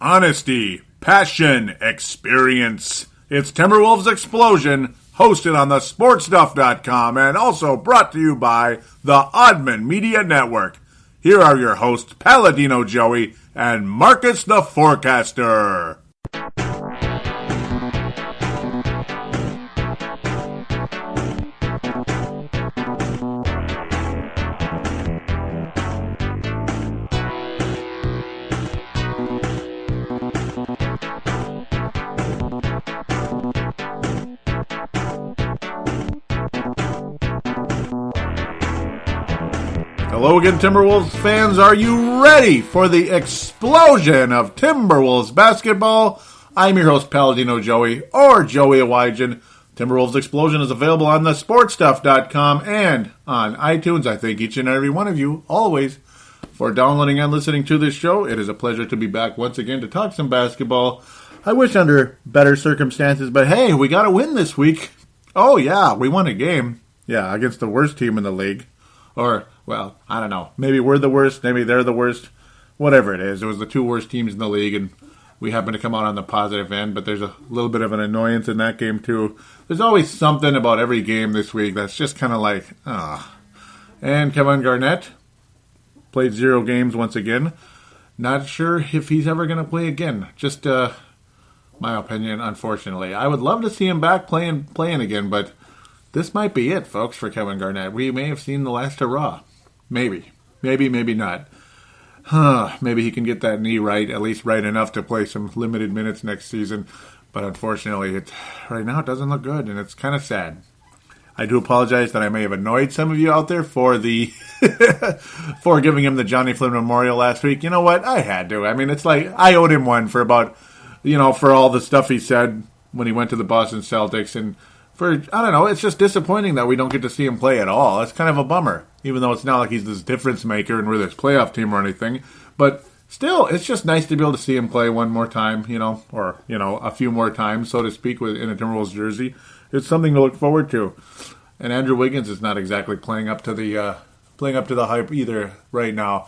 honesty, passion, experience. It's Timberwolves Explosion, hosted on the sportstuff.com and also brought to you by the Oddman Media Network. Here are your hosts, Paladino Joey and Marcus the Forecaster. Hello again, Timberwolves fans. Are you ready for the explosion of Timberwolves basketball? I'm your host, Paladino Joey, or Joey Awajan. Timberwolves Explosion is available on the sportstuff.com and on iTunes. I thank each and every one of you, always, for downloading and listening to this show. It is a pleasure to be back once again to talk some basketball. I wish under better circumstances, but hey, we got a win this week. Oh yeah, we won a game. Yeah, against the worst team in the league. Or, well, I don't know. Maybe we're the worst. Maybe they're the worst. Whatever it is. It was the two worst teams in the league, and we happen to come out on the positive end, but there's a little bit of an annoyance in that game, too. There's always something about every game this week that's just kind of like, And Kevin Garnett played 0 games once again. Not sure if he's ever going to play again. Just my opinion, unfortunately. I would love to see him back playing again, but this might be it, folks, for Kevin Garnett. We may have seen the last hurrah. Maybe. Maybe not. Maybe he can get that knee right, at least right enough to play some limited minutes next season. But unfortunately, right now it doesn't look good, and it's kind of sad. I do apologize that I may have annoyed some of you out there for for giving him the Johnny Flynn Memorial last week. You know what? I had to. I mean, it's like I owed him one for about, for all the stuff he said when he went to the Boston Celtics, and I don't know, it's just disappointing that we don't get to see him play at all. It's kind of a bummer, even though it's not like he's this difference maker and we're this playoff team or anything. But still, it's just nice to be able to see him play one more time, or a few more times, so to speak, in a Timberwolves jersey. It's something to look forward to. And Andrew Wiggins is not exactly playing up to the hype either right now.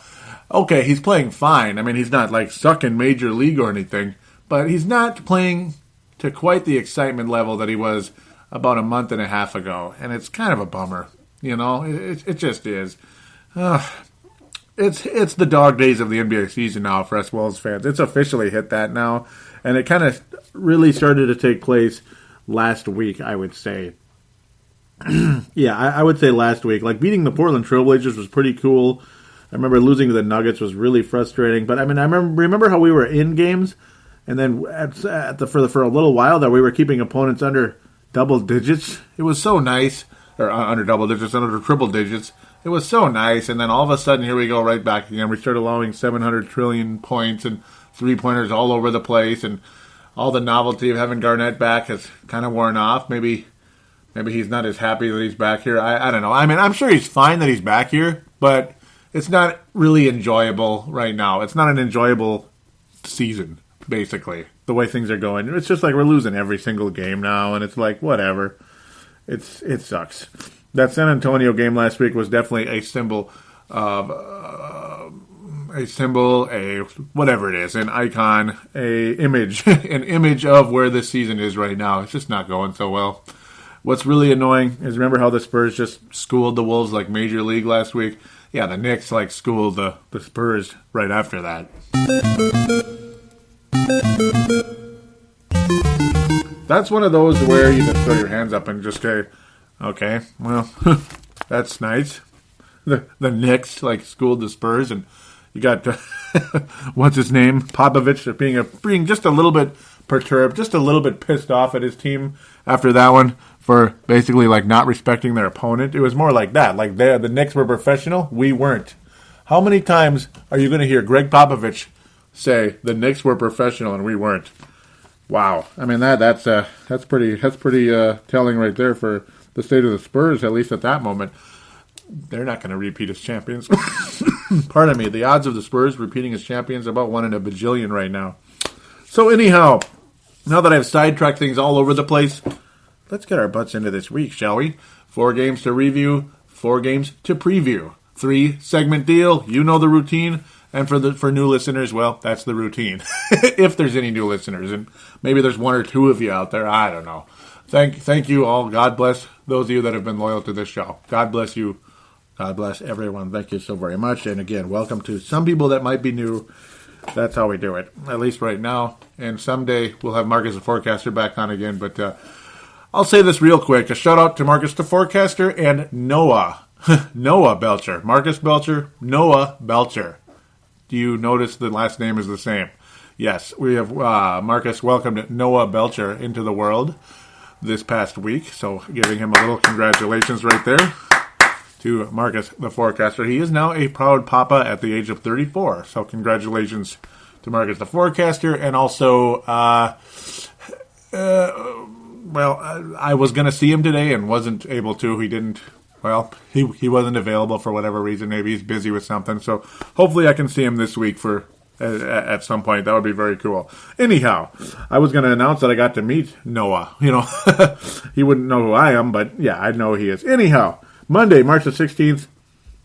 Okay, he's playing fine. I mean, he's not like sucking major league or anything, but he's not playing to quite the excitement level that he was about a month and a half ago, and it's kind of a bummer. It just is. It's the dog days of the NBA season now for us Wolves fans. It's officially hit that now, and it kind of really started to take place last week, I would say. Yeah, I would say last week. Like, beating the Portland Trailblazers was pretty cool. I remember losing to the Nuggets was really frustrating, but I mean, I remember how we were in games, and then for a little while that we were keeping opponents under double digits. It was so nice. Or under double digits, under triple digits. It was so nice. And then all of a sudden, here we go right back again. We start allowing 700 trillion points and three-pointers all over the place. And all the novelty of having Garnett back has kind of worn off. Maybe he's not as happy that he's back here. I don't know. I mean, I'm sure he's fine that he's back here, but it's not really enjoyable right now. It's not an enjoyable season, basically, the way things are going. It's just like we're losing every single game now, and it's like, whatever. It sucks. That San Antonio game last week was definitely a symbol of whatever it is, an icon, an image of where this season is right now. It's just not going so well. What's really annoying is, remember how the Spurs just schooled the Wolves like Major League last week? Yeah, the Knicks schooled the Spurs right after that. That's one of those where you can throw your hands up and just say, okay, well, that's nice. The Knicks schooled the Spurs, and you got what's his name, Popovich, being just a little bit perturbed, just a little bit pissed off at his team after that one for basically not respecting their opponent. It was more like that. Like, the Knicks were professional, we weren't. How many times are you going to hear Greg Popovich say the Knicks were professional and we weren't? Wow. I mean, that's pretty telling right there for the state of the Spurs, at least at that moment. They're not going to repeat as champions. Pardon me. The odds of the Spurs repeating as champions about 1 in a bajillion right now. So anyhow, now that I've sidetracked things all over the place, let's get our butts into this week, shall we? 4 games to review, 4 games to preview. 3-segment deal. You know the routine. And for new listeners, well, that's the routine. If there's any new listeners, and maybe there's one or two of you out there, I don't know. Thank you all. God bless those of you that have been loyal to this show. God bless you. God bless everyone. Thank you so very much. And again, welcome to some people that might be new. That's how we do it, at least right now. And someday we'll have Marcus the Forecaster back on again. But I'll say this real quick. A shout out to Marcus the Forecaster and Noah. Noah Belcher. Marcus Belcher, Noah Belcher. Do you notice the last name is the same? Yes, we have Marcus welcomed Noah Belcher into the world this past week. So giving him a little congratulations right there to Marcus the Forecaster. He is now a proud papa at the age of 34. So congratulations to Marcus the Forecaster. And also, I was going to see him today and wasn't able to. He didn't. Well, he wasn't available for whatever reason. Maybe he's busy with something. So hopefully I can see him this week at some point. That would be very cool. Anyhow, I was going to announce that I got to meet Noah. He wouldn't know who I am, but yeah, I know who he is. Anyhow, Monday, March the 16th,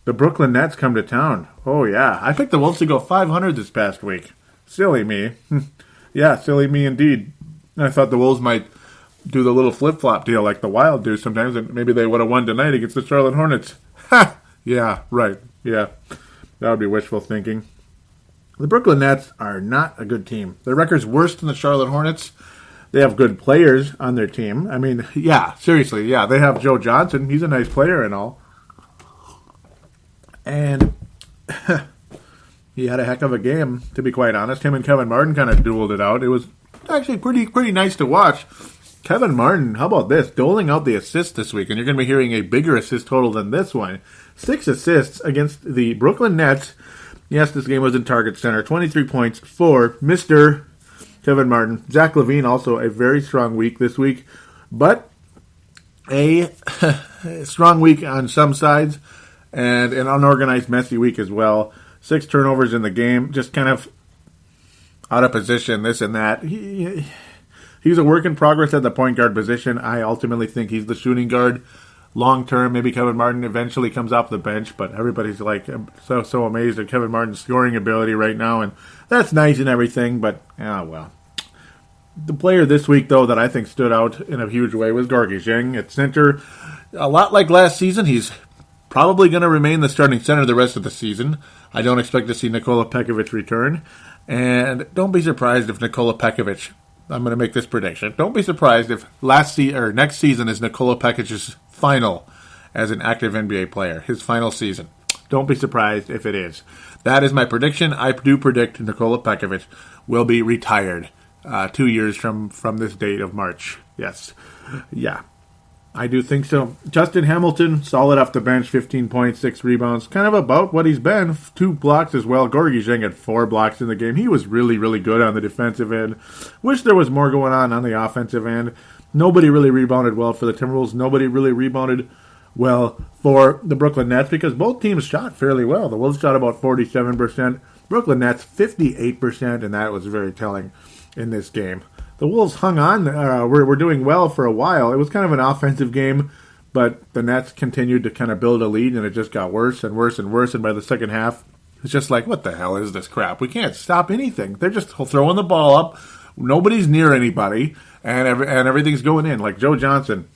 the Brooklyn Nets come to town. Oh, yeah. I picked the Wolves to go 500 this past week. Silly me. Yeah, silly me indeed. I thought the Wolves might do the little flip-flop deal like the Wild do sometimes, and maybe they would have won tonight against the Charlotte Hornets. Ha! Yeah, right. Yeah, that would be wishful thinking. The Brooklyn Nets are not a good team. Their record's worse than the Charlotte Hornets. They have good players on their team. I mean, yeah, seriously, yeah. They have Joe Johnson. He's a nice player and all. And he had a heck of a game, to be quite honest. Him and Kevin Martin kind of dueled it out. It was actually pretty nice to watch. Kevin Martin, how about this? Doling out the assists this week, and you're going to be hearing a bigger assist total than this one. 6 assists against the Brooklyn Nets. Yes, this game was in Target Center. 23 points for Mr. Kevin Martin. Zach LaVine, also a very strong week this week, but a strong week on some sides and an unorganized, messy week as well. 6 turnovers in the game, just kind of out of position, this and that. He's a work in progress at the point guard position. I ultimately think he's the shooting guard long term. Maybe Kevin Martin eventually comes off the bench, but everybody's like so amazed at Kevin Martin's scoring ability right now, and that's nice and everything, but well. The player this week, though, that I think stood out in a huge way was Gorgui Dieng at center. A lot like last season, he's probably going to remain the starting center the rest of the season. I don't expect to see Nikola Pekovic return, and don't be surprised if Nikola Pekovic, I'm going to make this prediction, don't be surprised if next season is Nikola Pekovic's final as an active NBA player, his final season. Don't be surprised if it is. That is my prediction. I do predict Nikola Pekovic will be retired 2 years from this date of March. Yes. Yeah. I do think so. Justin Hamilton, solid off the bench, 15 points, 6 rebounds. Kind of about what he's been. 2 blocks as well. Gorgui Dieng had 4 blocks in the game. He was really, really good on the defensive end. Wish there was more going on the offensive end. Nobody really rebounded well for the Timberwolves. Nobody really rebounded well for the Brooklyn Nets because both teams shot fairly well. The Wolves shot about 47%. Brooklyn Nets 58%, and that was very telling in this game. The Wolves hung on. Were doing well for a while. It was kind of an offensive game, but the Nets continued to kind of build a lead, and it just got worse and worse and worse. And by the second half, it's just like, what the hell is this crap? We can't stop anything. They're just throwing the ball up. Nobody's near anybody, and everything's going in. Like Joe Johnson.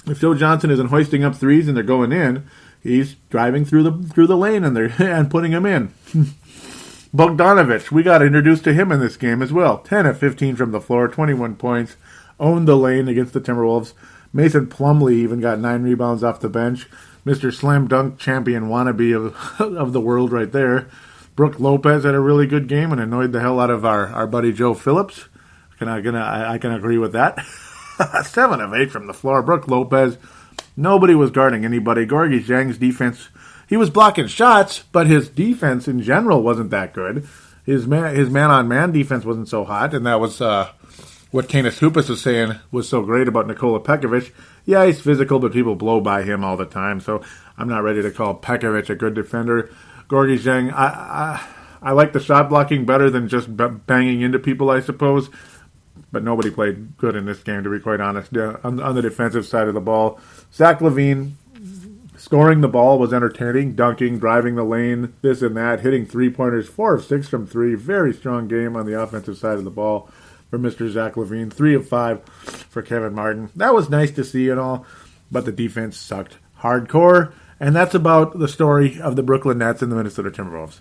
If Joe Johnson isn't hoisting up threes and they're going in, he's driving through the lane and putting them in. Bogdanovich, we got introduced to him in this game as well. 10 of 15 from the floor, 21 points. Owned the lane against the Timberwolves. Mason Plumlee even got 9 rebounds off the bench. Mr. Slam Dunk champion wannabe of the world right there. Brook Lopez had a really good game and annoyed the hell out of our buddy Joe Phillips. I can agree with that. 7 of 8 from the floor. Brook Lopez, nobody was guarding anybody. Gorgui Dieng's defense, he was blocking shots, but his defense in general wasn't that good. His man-on-man defense wasn't so hot, and that was what Canis Hoopus was saying was so great about Nikola Pekovic. Yeah, he's physical, but people blow by him all the time, so I'm not ready to call Pekovic a good defender. Gorgui Dieng, I like the shot blocking better than just banging into people, I suppose, but nobody played good in this game, to be quite honest, on the defensive side of the ball. Zach LaVine, Scoring the ball was entertaining, dunking, driving the lane, this and that, hitting three-pointers, 4 of 6 from 3. Very strong game on the offensive side of the ball for Mr. Zach LaVine. 3 of 5 for Kevin Martin. That was nice to see and all, but the defense sucked hardcore, and that's about the story of the Brooklyn Nets and the Minnesota Timberwolves.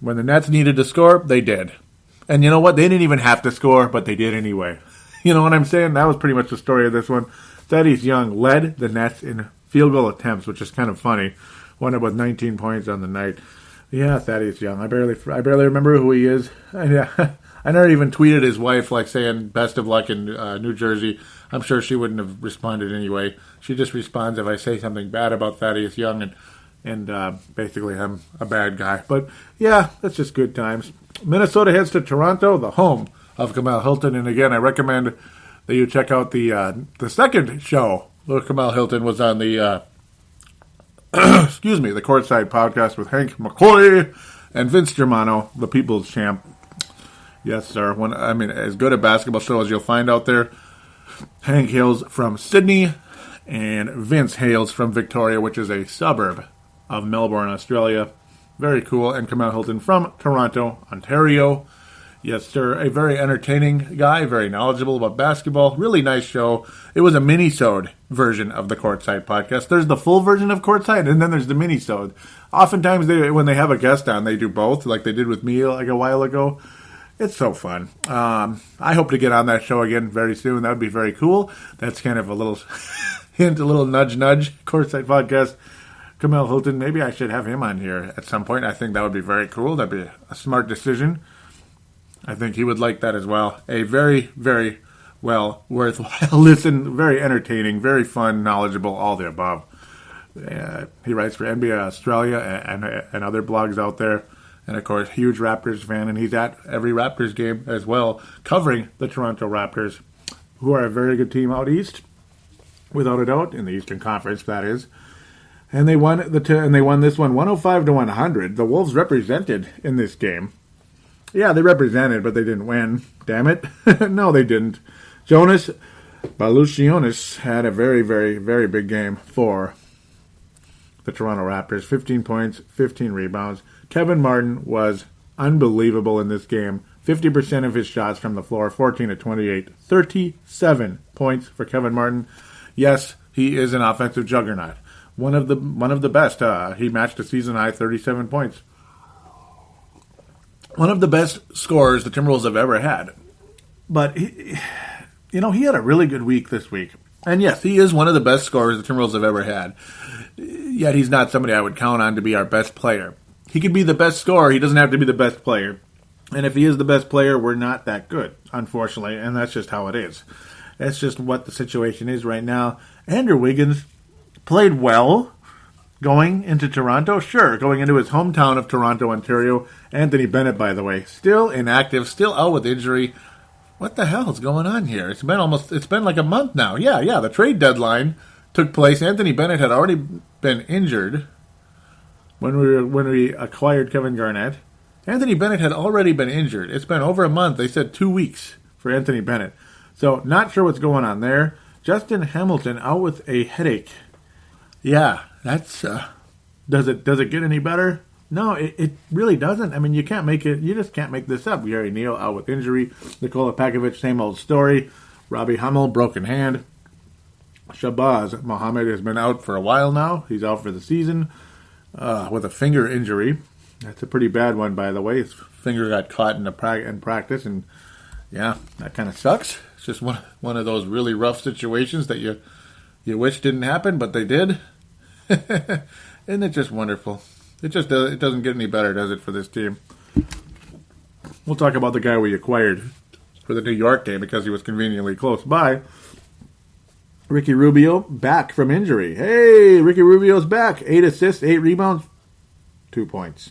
When the Nets needed to score, they did. And you know what? They didn't even have to score, but they did anyway. You know what I'm saying? That was pretty much the story of this one. Thaddeus Young led the Nets in field goal attempts, which is kind of funny. Won it with 19 points on the night. Yeah, Thaddeus Young. I barely remember who he is. I never even tweeted his wife, like saying best of luck in New Jersey. I'm sure she wouldn't have responded anyway. She just responds if I say something bad about Thaddeus Young, and basically I'm a bad guy. But yeah, that's just good times. Minnesota heads to Toronto, the home of Kamal Hilton, and again, I recommend that you check out the second show where Kamal Hilton was on the the Courtside podcast with Hank McCoy and Vince Germano, the People's Champ. Yes, sir. As good a basketball show as you'll find out there. Hank hails from Sydney, and Vince hails from Victoria, which is a suburb of Melbourne, Australia. Very cool. And Kamal Hilton from Toronto, Ontario. Yes, sir. A very entertaining guy, very knowledgeable about basketball. Really nice show. It was a mini-sode version of the Courtside podcast. There's the full version of Courtside, and then there's the mini-sode. Oftentimes, when they have a guest on, they do both, like they did with me like a while ago. It's so fun. I hope to get on that show again very soon. That would be very cool. That's kind of a little hint, a little nudge, Courtside podcast. Kamal Hilton, maybe I should have him on here at some point. I think that would be very cool. That'd be a smart decision. I think he would like that as well. A very, very well worthwhile listen, very entertaining, very fun, knowledgeable, all the above. He writes for NBA Australia and other blogs out there. And, of course, huge Raptors fan, and he's at every Raptors game as well, covering the Toronto Raptors, who are a very good team out east, without a doubt, in the Eastern Conference, that is. And they won this one 105-100. The Wolves represented in this game. Yeah, they represented, but they didn't win. Damn it. No, they didn't. Jonas Valanciunas had a very, very, very big game for the Toronto Raptors. 15 points, 15 rebounds. Kevin Martin was unbelievable in this game. 50% of his shots from the floor, 14 of 28. 37 points for Kevin Martin. Yes, he is an offensive juggernaut. One of the best. He matched a season-high 37 points. One of the best scorers the Timberwolves have ever had. But, he had a really good week this week. And yes, he is one of the best scorers the Timberwolves have ever had. Yet he's not somebody I would count on to be our best player. He could be the best scorer. He doesn't have to be the best player. And if he is the best player, we're not that good, unfortunately. And that's just how it is. That's just what the situation is right now. Andrew Wiggins played well going into Toronto. Sure, going into his hometown of Toronto, Ontario. Anthony Bennett, by the way, still inactive, still out with injury. What the hell is going on here? It's been like a month now. Yeah, the trade deadline took place. Anthony Bennett had already been injured when we acquired Kevin Garnett. Anthony Bennett had already been injured. It's been over a month. They said 2 weeks for Anthony Bennett. So not sure what's going on there. Justin Hamilton out with a headache. Yeah, that's does it get any better? No, it really doesn't. I mean, you just can't make this up. Gary Neal out with injury. Nikola Pakovic, same old story. Robbie Hummel, broken hand. Shabazz Muhammad has been out for a while now. He's out for the season with a finger injury. That's a pretty bad one, by the way. His finger got caught in practice, and yeah, that kind of sucks. It's just one of those really rough situations that you wish didn't happen, but they did. Isn't it just wonderful? It doesn't get any better, does it, for this team? We'll talk about the guy we acquired for the New York game because he was conveniently close by. Ricky Rubio back from injury. Hey, Ricky Rubio's back. 8 assists, 8 rebounds, 2 points.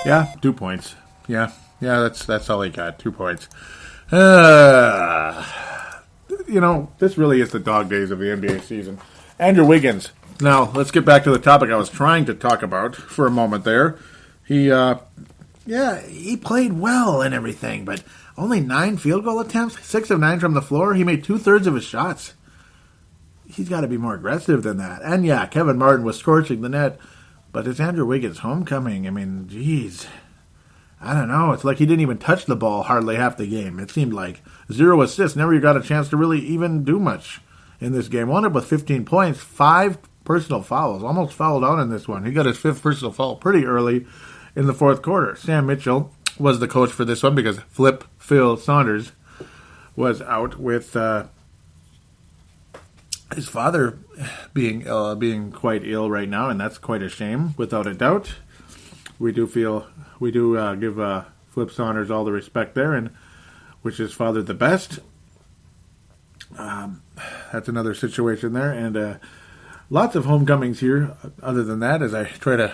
Yeah, 2 points. Yeah, that's all he got. 2 points. This really is the dog days of the NBA season. Andrew Wiggins. Now, let's get back to the topic I was trying to talk about for a moment there. He played well and everything, but only 9 field goal attempts, 6 of 9 from the floor. He made 2/3 of his shots. he's got to be more aggressive than that. And yeah, Kevin Martin was scorching the net, but it's Andrew Wiggins' homecoming. I mean, geez. I don't know. It's like he didn't even touch the ball hardly half the game. It seemed like 0 assists. Never got a chance to really even do much in this game. Wound up with 15 points, 5 personal fouls. Almost fouled out in this one. He got his 5th personal foul pretty early in the 4th quarter. Sam Mitchell was the coach for this one because Phil Saunders was out with his father being quite ill right now, and that's quite a shame, without a doubt. We do give Flip Saunders all the respect there, and wish his father the best. That's another situation there, and lots of homecomings here. Other than that, as I try to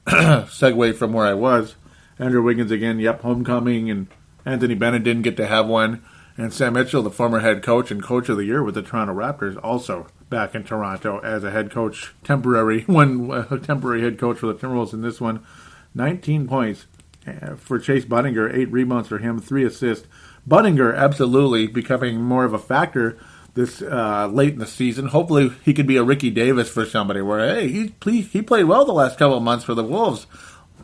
segue from where I was, Andrew Wiggins again, homecoming, and Anthony Bennett didn't get to have one, and Sam Mitchell, the former head coach and coach of the year with the Toronto Raptors, also back in Toronto as a head coach, temporary head coach for the Timberwolves in this one. 19 points for Chase Budinger, 8 rebounds for him, 3 assists. Budinger absolutely becoming more of a factor this late in the season. Hopefully he could be a Ricky Davis for somebody where, hey, he played well the last couple of months for the Wolves.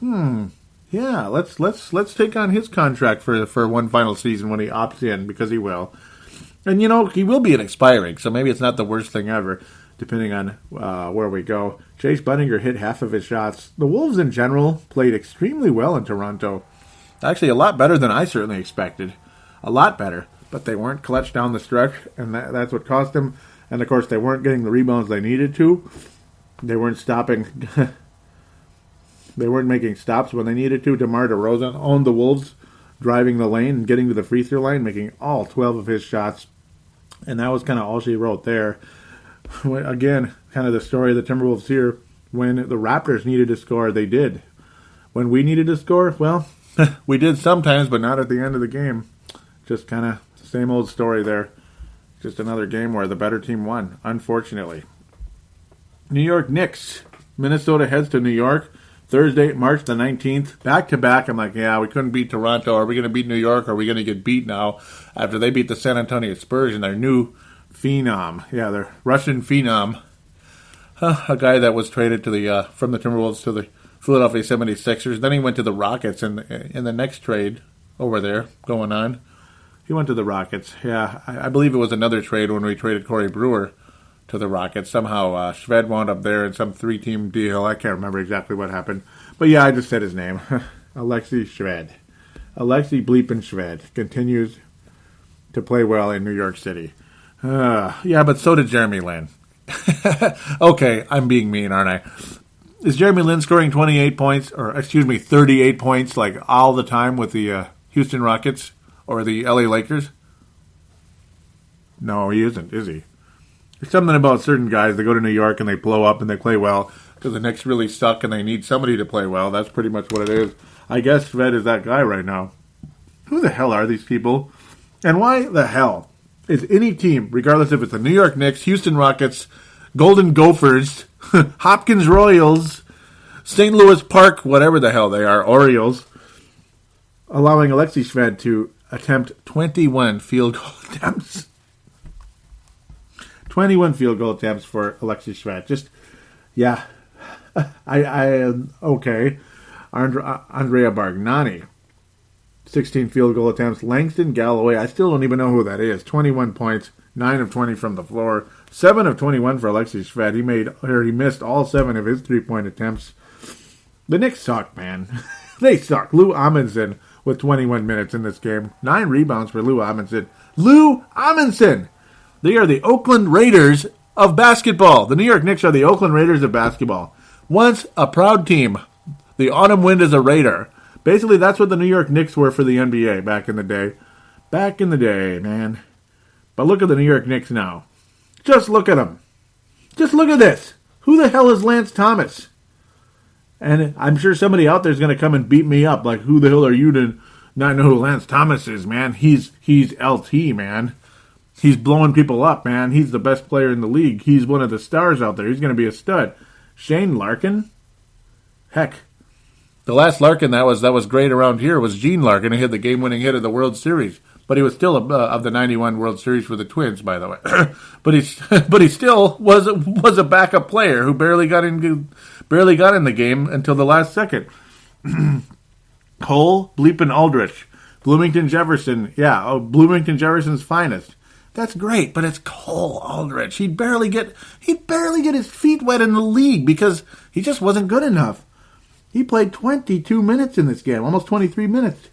Yeah, let's take on his contract for one final season when he opts in, because he will. And, he will be an expiring, so maybe it's not the worst thing ever, depending on where we go. Chase Budinger hit half of his shots. The Wolves in general played extremely well in Toronto. Actually, a lot better than I certainly expected. A lot better. But they weren't clutch down the stretch, and that's what cost them. And, of course, they weren't getting the rebounds they needed to. They weren't stopping. They weren't making stops when they needed to. DeMar DeRozan owned the Wolves, driving the lane and getting to the free throw line, making all 12 of his shots. And that was kind of all she wrote there. Again, kind of the story of the Timberwolves here. When the Raptors needed to score, they did. When we needed to score, well, we did sometimes, but not at the end of the game. Just kind of the same old story there. Just another game where the better team won, unfortunately. New York Knicks. Minnesota heads to New York Thursday, March the 19th. Back-to-back, I'm like, yeah, we couldn't beat Toronto. Are we going to beat New York? Or are we going to get beat now after they beat the San Antonio Spurs and their new phenom? Yeah, their Russian phenom. A guy that was traded to from the Timberwolves to the Philadelphia 76ers. Then he went to the Rockets in the next trade over there going on. He went to the Rockets. Yeah, I believe it was another trade when we traded Corey Brewer to the Rockets. Somehow Shved wound up there in some 3-team deal. I can't remember exactly what happened. But yeah, I just said his name. Alexei Shved. Alexei Bleepin Shved continues to play well in New York City. Yeah, but so did Jeremy Lin. Okay, I'm being mean, aren't I? Is Jeremy Lin scoring 38 points like all the time with the Houston Rockets or the LA Lakers? No, he isn't, is he? There's something about certain guys that go to New York and they blow up and they play well because the Knicks really suck and they need somebody to play well. That's pretty much what it is. I guess Shved is that guy right now. Who the hell are these people? And why the hell is any team, regardless if it's the New York Knicks, Houston Rockets, Golden Gophers, Hopkins Royals, St. Louis Park, whatever the hell they are, Orioles, allowing Alexei Shved to attempt 21 field goal attempts? 21 field goal attempts for Alexei Shved. Just, yeah. Okay. Andrea Bargnani, 16 field goal attempts. Langston Galloway, I still don't even know who that is. 21 points, 9 of 20 from the floor. 7 of 21 for Alexei Shved. He missed all 7 of his 3-point attempts. The Knicks suck, man. They suck. Lou Amundsen with 21 minutes in this game. 9 rebounds for Lou Amundsen. Lou Amundsen! They are the Oakland Raiders of basketball. The New York Knicks are the Oakland Raiders of basketball. Once a proud team. The autumn wind is a Raider. Basically, that's what the New York Knicks were for the NBA back in the day. Back in the day, man. But look at the New York Knicks now. Just look at them. Just look at this. Who the hell is Lance Thomas? And I'm sure somebody out there is going to come and beat me up. Like, who the hell are you to not know who Lance Thomas is, man? He's LT, man. He's blowing people up, man. He's the best player in the league. He's one of the stars out there. He's going to be a stud. Shane Larkin? Heck. The last Larkin that was great around here was Gene Larkin. He had the game-winning hit of the World Series. but he was still of the '91 World Series for the Twins, by the way. but he still was a backup player who barely got in the game until the last second. Cole bleeping Aldrich, Bloomington Jefferson, Bloomington Jefferson's finest. That's great, but it's Cole Aldrich. He'd barely get his feet wet in the league because he just wasn't good enough. He played 22 minutes in this game, almost 23 minutes.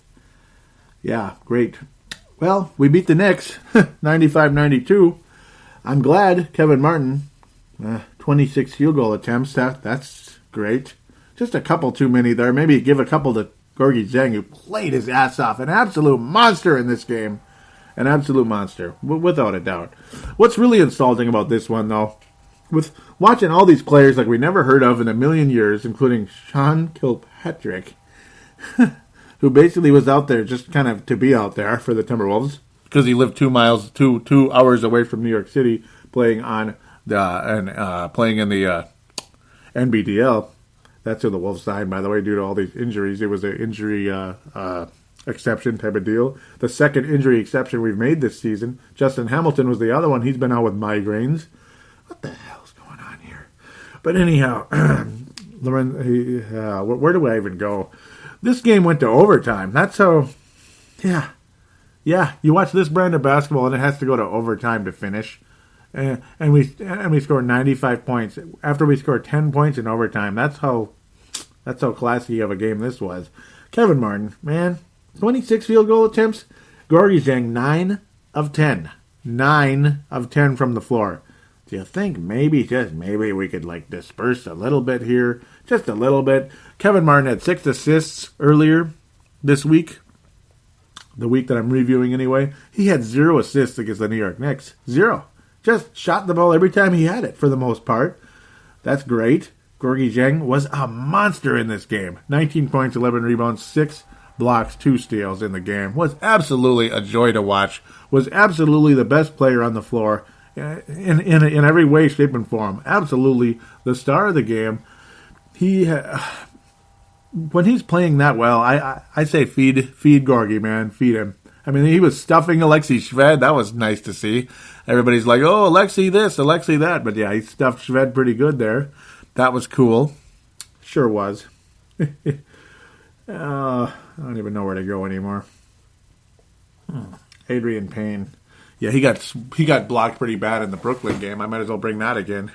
Yeah, great. Well, we beat the Knicks, 95-92. I'm glad Kevin Martin, 26 field goal attempts. That's great. Just a couple too many there. Maybe give a couple to Gorgie Zhang, who played his ass off. An absolute monster in this game. An absolute monster, without a doubt. What's really insulting about this one, though, with watching all these players like we never heard of in a million years, including Sean Kilpatrick, who basically was out there just kind of to be out there for the Timberwolves, because he lived 2 hours away from New York City, playing in the NBDL. That's who the Wolves signed, by the way, due to all these injuries. It was an injury exception type of deal. The second injury exception we've made this season. Justin Hamilton was the other one. He's been out with migraines. What the hell's going on here? But anyhow, where do I even go? This game went to overtime. That's how, yeah. You watch this brand of basketball and it has to go to overtime to finish. And we scored 95 points after we scored 10 points in overtime. That's how classy of a game this was. Kevin Martin, man, 26 field goal attempts. Gorgie Zhang, 9 of 10. 9 of 10 from the floor. Do you think maybe we could disperse a little bit here? Just a little bit. Kevin Martin had 6 assists earlier this week. The week that I'm reviewing anyway. He had 0 assists against the New York Knicks. 0. Just shot the ball every time he had it for the most part. That's great. Gorgie Zhang was a monster in this game. 19 points, 11 rebounds, 6 blocks, 2 steals in the game. Was absolutely a joy to watch. Was absolutely the best player on the floor in every way, shape, and form. Absolutely the star of the game. When he's playing that well, I say feed Gorgie, man. Feed him. I mean, he was stuffing Alexei Shved. That was nice to see. Everybody's like, oh, Alexei this, Alexei that. But yeah, he stuffed Shved pretty good there. That was cool. Sure was. I don't even know where to go anymore. Adrian Payne. Yeah, he got blocked pretty bad in the Brooklyn game. I might as well bring that again.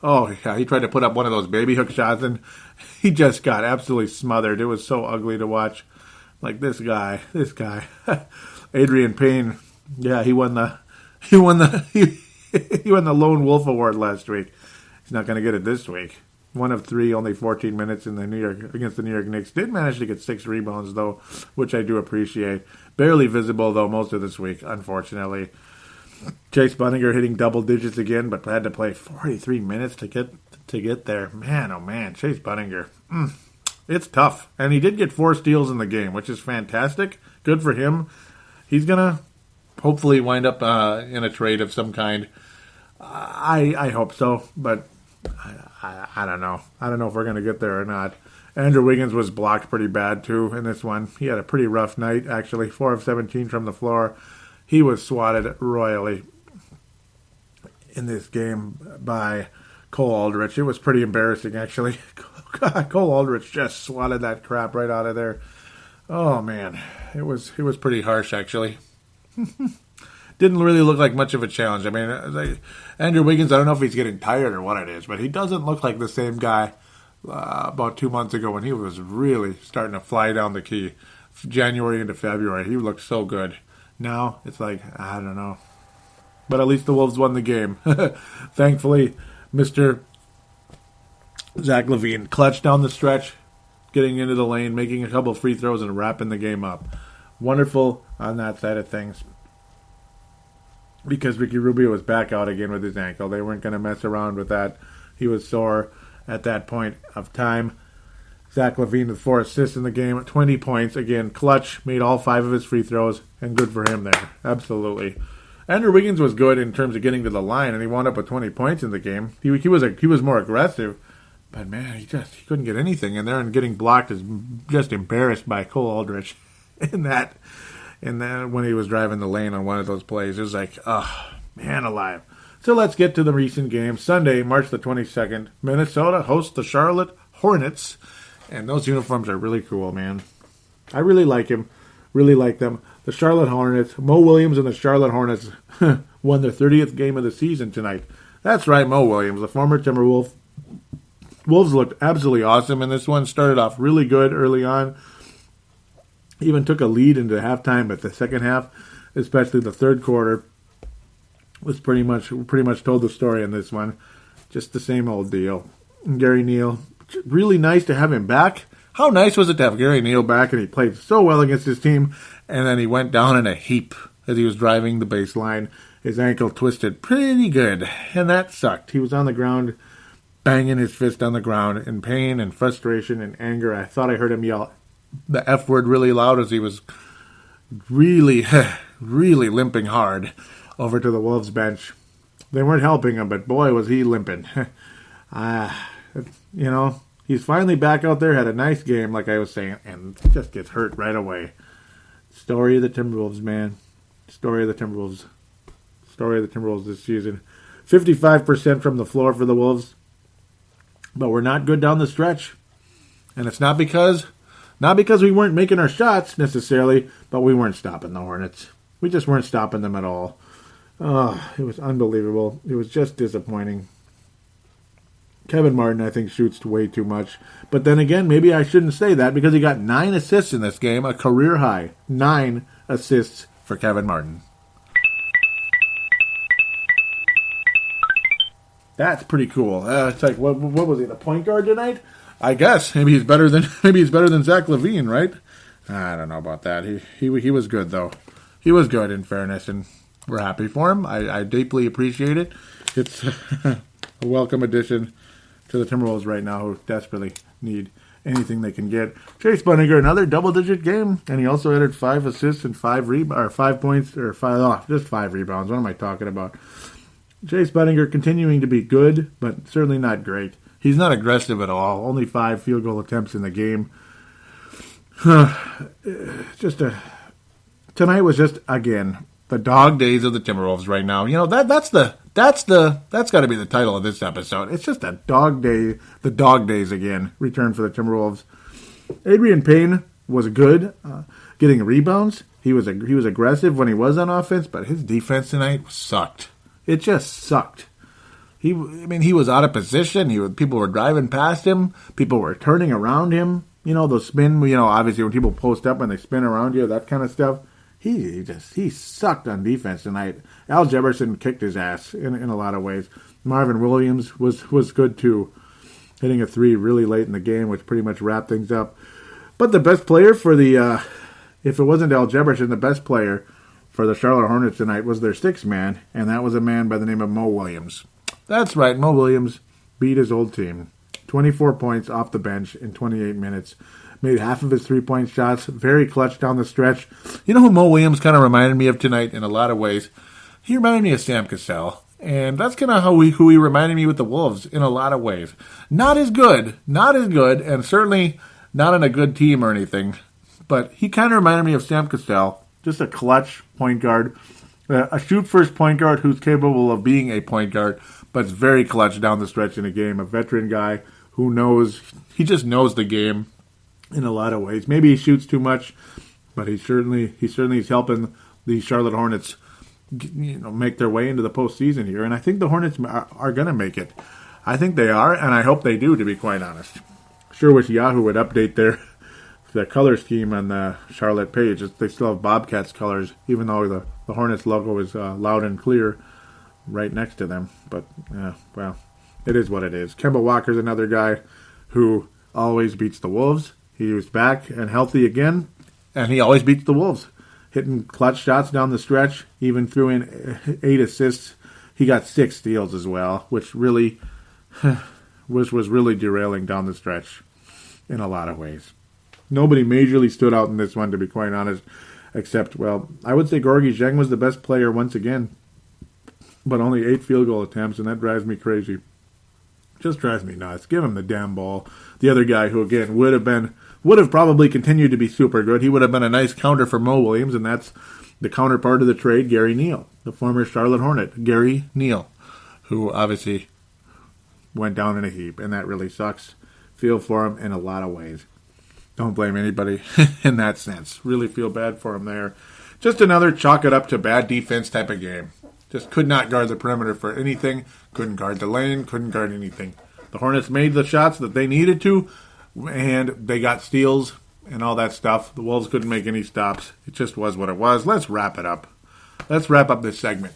Oh, yeah, he tried to put up one of those baby hook shots, and he just got absolutely smothered. It was so ugly to watch. Like, this guy. Adrian Payne. Yeah, he won the Lone Wolf Award last week. He's not going to get it this week. 1 of 3, only 14 minutes against the New York Knicks. Did manage to get 6 rebounds, though, which I do appreciate. Barely visible, though, most of this week, unfortunately. Chase Buninger hitting double digits again, but had to play 43 minutes to get there. Man, oh man, Chase Buninger. It's tough. And he did get 4 steals in the game, which is fantastic. Good for him. He's going to hopefully wind up in a trade of some kind. I hope so, but I don't know. I don't know if we're going to get there or not. Andrew Wiggins was blocked pretty bad, too, in this one. He had a pretty rough night, actually. 4 of 17 from the floor. He was swatted royally in this game by Cole Aldrich. It was pretty embarrassing, actually. Cole Aldrich just swatted that crap right out of there. Oh, man. It was pretty harsh, actually. Didn't really look like much of a challenge. I mean, Andrew Wiggins, I don't know if he's getting tired or what it is, but he doesn't look like the same guy about 2 months ago when he was really starting to fly down the key. January into February, he looked so good. Now, it's like, I don't know. But at least the Wolves won the game. Thankfully, Mr. Zach LaVine clutched down the stretch, getting into the lane, making a couple free throws, and wrapping the game up. Wonderful on that side of things. Because Ricky Rubio was back out again with his ankle. They weren't going to mess around with that. He was sore at that point of time. Zach LaVine with 4 assists in the game, 20 points. Again, clutch, made all 5 of his free throws, and good for him there. Absolutely. Andrew Wiggins was good in terms of getting to the line, and he wound up with 20 points in the game. He was more aggressive, but man, he couldn't get anything in there, and getting blocked is just embarrassed by Cole Aldrich in that And then when he was driving the lane on one of those plays, it was like, oh, man alive. So let's get to the recent game. Sunday, March the 22nd, Minnesota hosts the Charlotte Hornets. And those uniforms are really cool, man. I really like him. Really like them. The Charlotte Hornets, Mo Williams and the Charlotte Hornets won their 30th game of the season tonight. That's right, Mo Williams, the former Timberwolf. Wolves looked absolutely awesome in this one. Started off really good early on. Even took a lead into halftime, but the second half, especially the third quarter, was pretty much told the story in this one. Just the same old deal. Gary Neal, really nice to have him back. How nice was it to have Gary Neal back, and he played so well against his team, and then he went down in a heap as he was driving the baseline. His ankle twisted pretty good, and that sucked. He was on the ground, banging his fist on the ground in pain and frustration and anger. I thought I heard him yell the F word really loud as he was really, really limping hard over to the Wolves bench. They weren't helping him, but boy, was he limping. He's finally back out there, had a nice game, like I was saying, and just gets hurt right away. Story of the Timberwolves, man. Story of the Timberwolves this season. 55% from the floor for the Wolves, but we're not good down the stretch. And it's not because we weren't making our shots necessarily, but we weren't stopping the Hornets. We just weren't stopping them at all. Oh, it was unbelievable. It was just disappointing. Kevin Martin, I think, shoots way too much. But then again, maybe I shouldn't say that because he got 9 assists in this game, a career high. 9 assists for Kevin Martin. That's pretty cool. It's like, what was he, the point guard tonight? I guess maybe he's better than Zach LaVine, right? I don't know about that. He was good though. He was good in fairness, and we're happy for him. I deeply appreciate it. It's a welcome addition to the Timberwolves right now, who desperately need anything they can get. Chase Budinger, another double-digit game, and he also added 5 assists and 5 points, or 5 rebounds. What am I talking about? Chase Budinger continuing to be good, but certainly not great. He's not aggressive at all. Only 5 field goal attempts in the game. Tonight was just, again, the dog days of the Timberwolves right now. You know, that's got to be the title of this episode. It's just the dog days again. Return for the Timberwolves. Adrian Payne was good, getting rebounds. He was aggressive when he was on offense, but his defense tonight sucked. It just sucked. He was out of position. People were driving past him. People were turning around him. You know, those spin. Obviously when people post up and they spin around you, that kind of stuff. He sucked on defense tonight. Al Jefferson kicked his ass in a lot of ways. Marvin Williams was good too, hitting a 3 really late in the game, which pretty much wrapped things up. But the best player for the, if it wasn't Al Jefferson, the best player for the Charlotte Hornets tonight was their 6th man, and that was a man by the name of Mo Williams. That's right, Mo Williams beat his old team. 24 points off the bench in 28 minutes. Made half of his 3-point shots. Very clutch down the stretch. You know who Mo Williams kind of reminded me of tonight in a lot of ways? He reminded me of Sam Cassell. And that's kind of who he reminded me with the Wolves in a lot of ways. Not as good, and certainly not on a good team or anything. But he kind of reminded me of Sam Cassell. Just a clutch point guard. A shoot-first point guard who's capable of being a point guard, but it's very clutch down the stretch in a game. A veteran guy who he just knows the game in a lot of ways. Maybe he shoots too much, but he certainly is helping the Charlotte Hornets, make their way into the postseason here. And I think the Hornets are going to make it. I think they are, and I hope they do, to be quite honest. Sure wish Yahoo would update their color scheme on the Charlotte page. They still have Bobcats colors, even though the Hornets logo is loud and clear right next to them. But, well, it is what it is. Kemba Walker's another guy who always beats the Wolves. He was back and healthy again, and he always beats the Wolves. Hitting clutch shots down the stretch, even threw in 8 assists. He got 6 steals as well, which really was really derailing down the stretch in a lot of ways. Nobody majorly stood out in this one, to be quite honest, except, well, I would say Gorgie Zheng was the best player once again, but only 8 field goal attempts, and that drives me crazy. Just drives me nuts. Give him the damn ball. The other guy who, again, would have been would have probably continued to be super good. He would have been a nice counter for Mo Williams, and that's the counterpart of the trade, Gary Neal, the former Charlotte Hornet, Gary Neal, who obviously went down in a heap, and that really sucks. Feel for him in a lot of ways. Don't blame anybody in that sense. Really feel bad for him there. Just another chalk it up to bad defense type of game. Just could not guard the perimeter for anything. Couldn't guard the lane. Couldn't guard anything. The Hornets made the shots that they needed to, and they got steals and all that stuff. The Wolves couldn't make any stops. It just was what it was. Let's wrap it up. Let's wrap up this segment.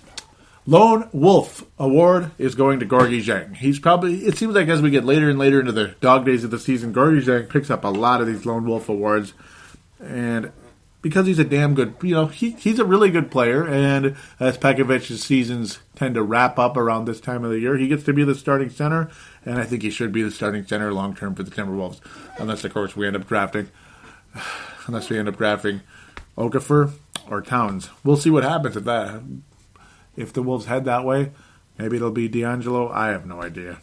Lone Wolf Award is going to Gorgui Dieng. It seems like as we get later and later into the dog days of the season, Gorgui Dieng picks up a lot of these Lone Wolf Awards. And because he's a damn good, he's a really good player. And as Pekovic's seasons tend to wrap up around this time of the year, he gets to be the starting center. And I think he should be the starting center long term for the Timberwolves. Unless, of course, we end up drafting Okafor or Towns. We'll see what happens with that. If the Wolves head that way, maybe it'll be D'Angelo. I have no idea.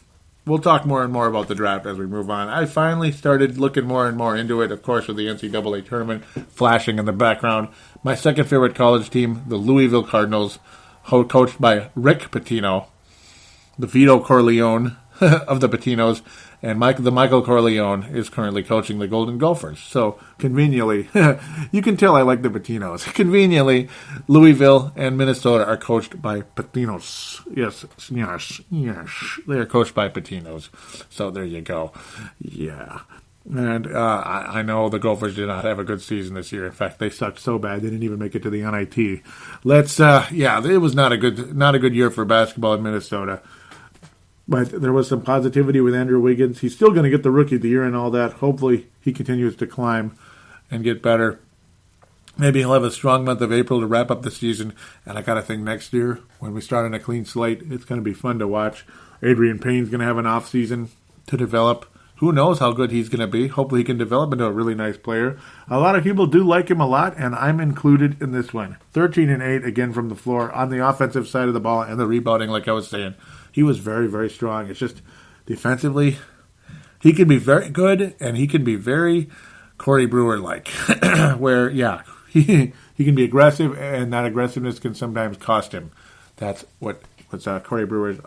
We'll talk more and more about the draft as we move on. I finally started looking more and more into it, of course, with the NCAA tournament flashing in the background. My second favorite college team, the Louisville Cardinals, coached by Rick Pitino, the Vito Corleone of the Patinos, and the Michael Corleone is currently coaching the Golden Gophers. So, conveniently, you can tell I like the Patinos. Conveniently, Louisville and Minnesota are coached by Patinos. Yes. They are coached by Patinos. So, there you go. Yeah. And I know the Gophers did not have a good season this year. In fact, they sucked so bad they didn't even make it to the NIT. It was not a good year for basketball in Minnesota. But there was some positivity with Andrew Wiggins. He's still going to get the Rookie of the Year and all that. Hopefully he continues to climb and get better. Maybe he'll have a strong month of April to wrap up the season. And I got to think next year, when we start on a clean slate, it's going to be fun to watch. Adrian Payne's going to have an off season to develop. Who knows how good he's going to be. Hopefully he can develop into a really nice player. A lot of people do like him a lot, and I'm included in this one. 13-8 again from the floor on the offensive side of the ball and the rebounding, like I was saying. He was very, very strong. It's just defensively, he can be very good, and he can be very Corey Brewer-like, where, he can be aggressive, and that aggressiveness can sometimes cost him. That's what's Corey Brewer's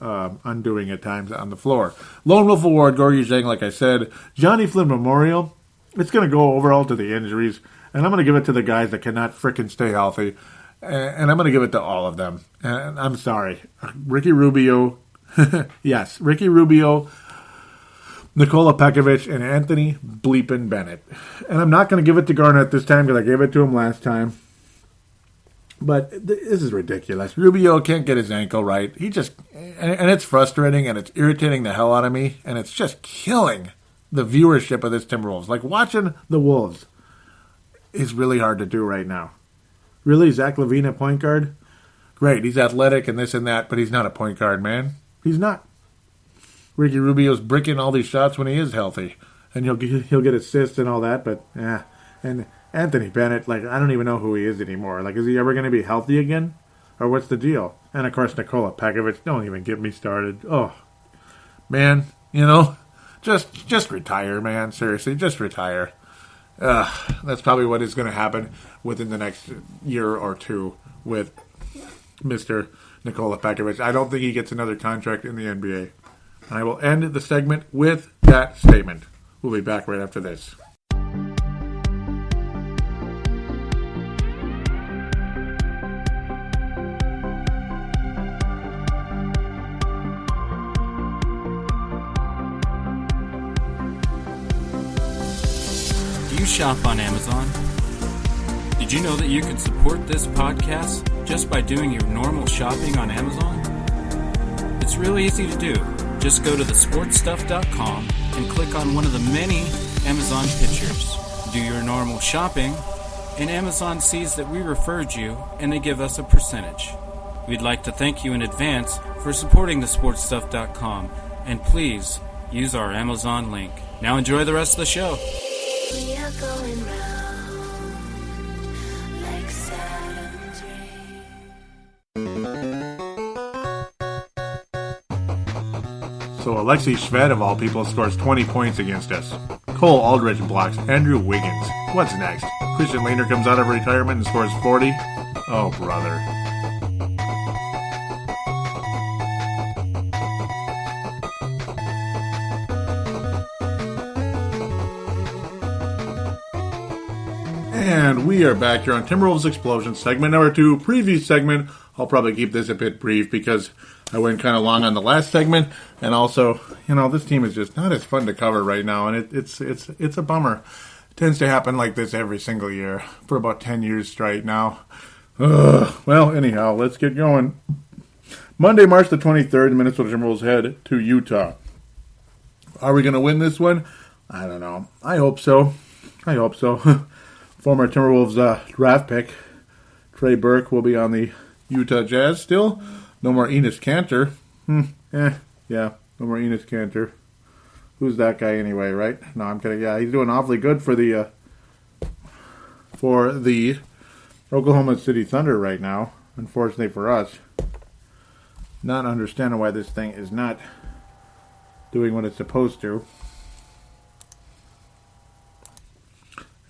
undoing at times on the floor. Lone Wolf Award, Gorgui Dieng, like I said. Johnny Flynn Memorial, it's going to go overall to the injuries, and I'm going to give it to the guys that cannot frickin' stay healthy, and I'm going to give it to all of them. And I'm sorry. Ricky Rubio, yes, Ricky Rubio, Nikola Pekovic, and Anthony Bleepin Bennett. And I'm not going to give it to Garnett this time because I gave it to him last time. But this is ridiculous. Rubio can't get his ankle right. And it's frustrating and it's irritating the hell out of me. And it's just killing the viewership of this Timberwolves. Like watching the Wolves is really hard to do right now. Really, Zach LaVine at point guard? Great, he's athletic and this and that, but he's not a point guard, man. He's not. Ricky Rubio's bricking all these shots when he is healthy. And he'll get assists and all that, but And Anthony Bennett, I don't even know who he is anymore. Is he ever going to be healthy again? Or what's the deal? And, of course, Nikola Pekovic. Don't even get me started. Oh, man, just retire, man. Seriously, just retire. That's probably what is going to happen within the next year or two with Mr. Nikola Pekovic. I don't think he gets another contract in the NBA. And I will end the segment with that statement. We'll be back right after this. Do you shop on Amazon? Did you know that you can support this podcast just by doing your normal shopping on Amazon? It's really easy to do. Just go to thesportstuff.com and click on one of the many Amazon pictures. Do your normal shopping, and Amazon sees that we referred you, and they give us a percentage. We'd like to thank you in advance for supporting thesportstuff.com, and please use our Amazon link. Now enjoy the rest of the show. We are going round like Saturn's So Alexei Shved, of all people, scores 20 points against us. Cole Aldrich blocks Andrew Wiggins. What's next? Christian Laettner comes out of retirement and scores 40. Oh, brother. And we are back here on Timberwolves Explosion, segment number 2, preview segment. I'll probably keep this a bit brief because I went kind of long on the last segment, and also, this team is just not as fun to cover right now, and it's a bummer. It tends to happen like this every single year for about 10 years straight now. Well, anyhow, let's get going. Monday, March the 23rd, the Minnesota Timberwolves head to Utah. Are we going to win this one? I don't know. I hope so. Former Timberwolves draft pick Trey Burke will be on the Utah Jazz still. No more Enes Kanter. No more Enes Kanter. Who's that guy anyway, right? No, I'm kidding. Yeah, he's doing awfully good for the Oklahoma City Thunder right now. Unfortunately for us. Not understanding why this thing is not doing what it's supposed to.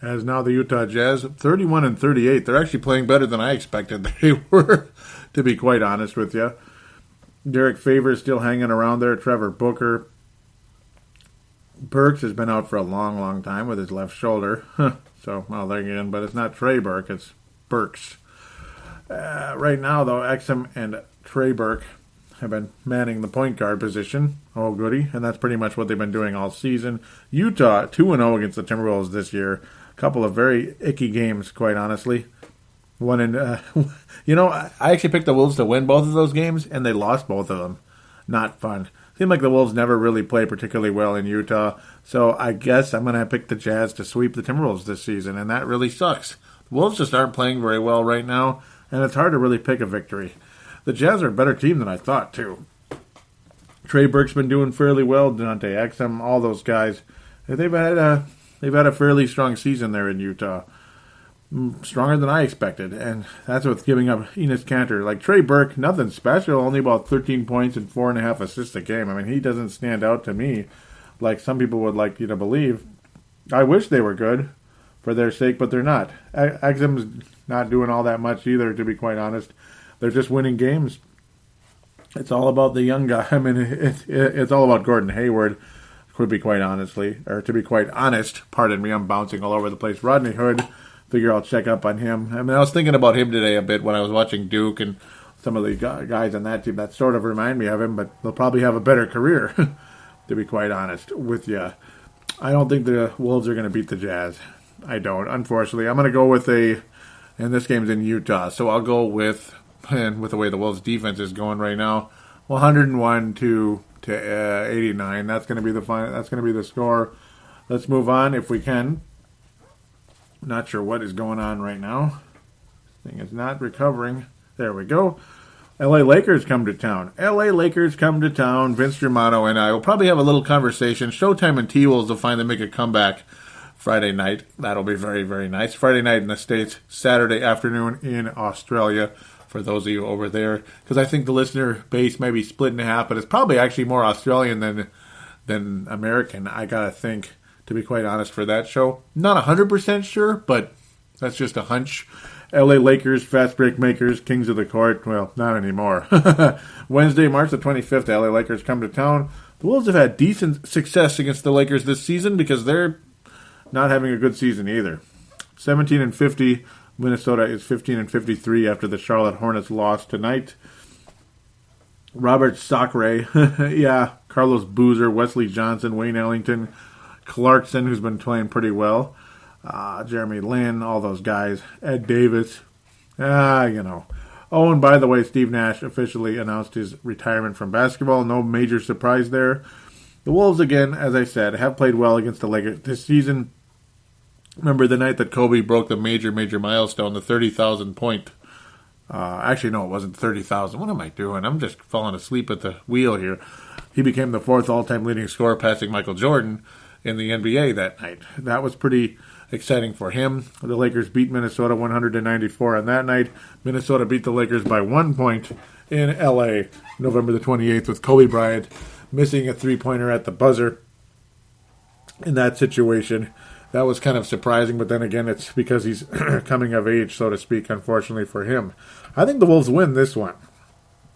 As now the Utah Jazz, 31-38. They're actually playing better than I expected they were, to be quite honest with you. Derek Favors still hanging around there. Trevor Booker. Burks has been out for a long, long time with his left shoulder. There again, but it's not Trey Burke, it's Burks. Right now, though, Exum and Trey Burke have been manning the point guard position. Oh, goody. And that's pretty much what they've been doing all season. Utah, 2-0 against the Timberwolves this year. A couple of very icky games, quite honestly. One in, I actually picked the Wolves to win both of those games, and they lost both of them. Not fun. Seemed like the Wolves never really play particularly well in Utah, so I guess I'm going to pick the Jazz to sweep the Timberwolves this season, and that really sucks. The Wolves just aren't playing very well right now, and it's hard to really pick a victory. The Jazz are a better team than I thought, too. Trey Burke's been doing fairly well, Dante Exum, all those guys. They've had a fairly strong season there in Utah. Stronger than I expected, and that's with giving up Enes Kanter. Like Trey Burke, nothing special, only about 13 points and 4.5 assists a game. I mean, he doesn't stand out to me like some people would like you to believe. I wish they were good for their sake, but they're not. Exum's not doing all that much either, to be quite honest. They're just winning games. It's all about the young guy. I mean, it's all about Gordon Hayward, to be quite honest, pardon me, I'm bouncing all over the place. Rodney Hood, figure I'll check up on him. I mean, I was thinking about him today a bit when I was watching Duke and some of the guys on that team that sort of remind me of him, but they'll probably have a better career, to be quite honest with you. I don't think the Wolves are going to beat the Jazz. I don't, unfortunately. I'm going to go with and this game's in Utah, so I'll go with the way the Wolves' defense is going right now, 101 to 89. That's going to be that's going to be the score. Let's move on if we can. Not sure what is going on right now. This thing is not recovering. There we go. LA Lakers come to town. Vince Germano and I will probably have a little conversation. Showtime and T-Wolves will finally make a comeback Friday night. That'll be very, very nice. Friday night in the States, Saturday afternoon in Australia. For those of you over there, because I think the listener base may be split in half, but it's probably actually more Australian than American, I gotta think, to be quite honest, for that show. Not 100% sure, but that's just a hunch. LA Lakers, fast break makers, kings of the court. Well, not anymore. Wednesday, March the 25th, LA Lakers come to town. The Wolves have had decent success against the Lakers this season because they're not having a good season either. 17-50. Minnesota is 15-53 after the Charlotte Hornets lost tonight. Robert Sacre, Carlos Boozer, Wesley Johnson, Wayne Ellington, Clarkson, who's been playing pretty well, Jeremy Lin, all those guys, Ed Davis, Oh, and by the way, Steve Nash officially announced his retirement from basketball. No major surprise there. The Wolves, again, as I said, have played well against the Lakers this season. Remember the night that Kobe broke the major milestone, the 30,000 point. Actually, no, it wasn't 30,000. What am I doing? I'm just falling asleep at the wheel here. He became the 4th all-time leading scorer, passing Michael Jordan in the NBA that night. That was pretty exciting for him. The Lakers beat Minnesota 100-94 on that night. Minnesota beat the Lakers by 1 point in L.A. November the 28th with Kobe Bryant missing a three-pointer at the buzzer. in that situation. That was kind of surprising, but then again, it's because he's coming of age, so to speak, unfortunately for him. I think the Wolves win this one.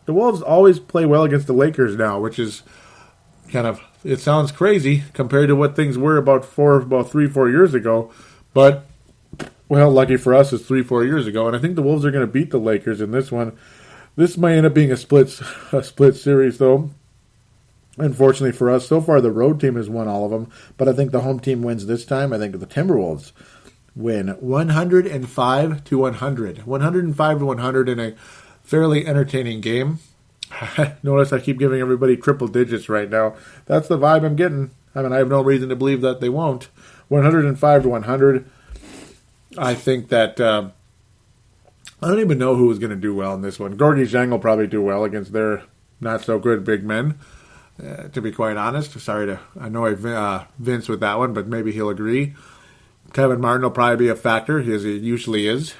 The Wolves always play well against the Lakers now, which is kind of, it sounds crazy compared to what things were about 3-4 years ago, but, well, lucky for us, it's 3-4 years ago, and I think the Wolves are going to beat the Lakers in this one. This might end up being a split series, though. Unfortunately for us, so far the road team has won all of them, but I think the home team wins this time. I think the Timberwolves win 105-100. 105-100 in a fairly entertaining game. Notice I keep giving everybody triple digits right now. That's the vibe I'm getting. I mean, I have no reason to believe that they won't. 105-100. I think that I don't even know who is going to do well in this one. Gorgie Zhang will probably do well against their not-so-good big men. To be quite honest, sorry to annoy Vince with that one, but maybe he'll agree. Kevin Martin will probably be a factor, as he usually is,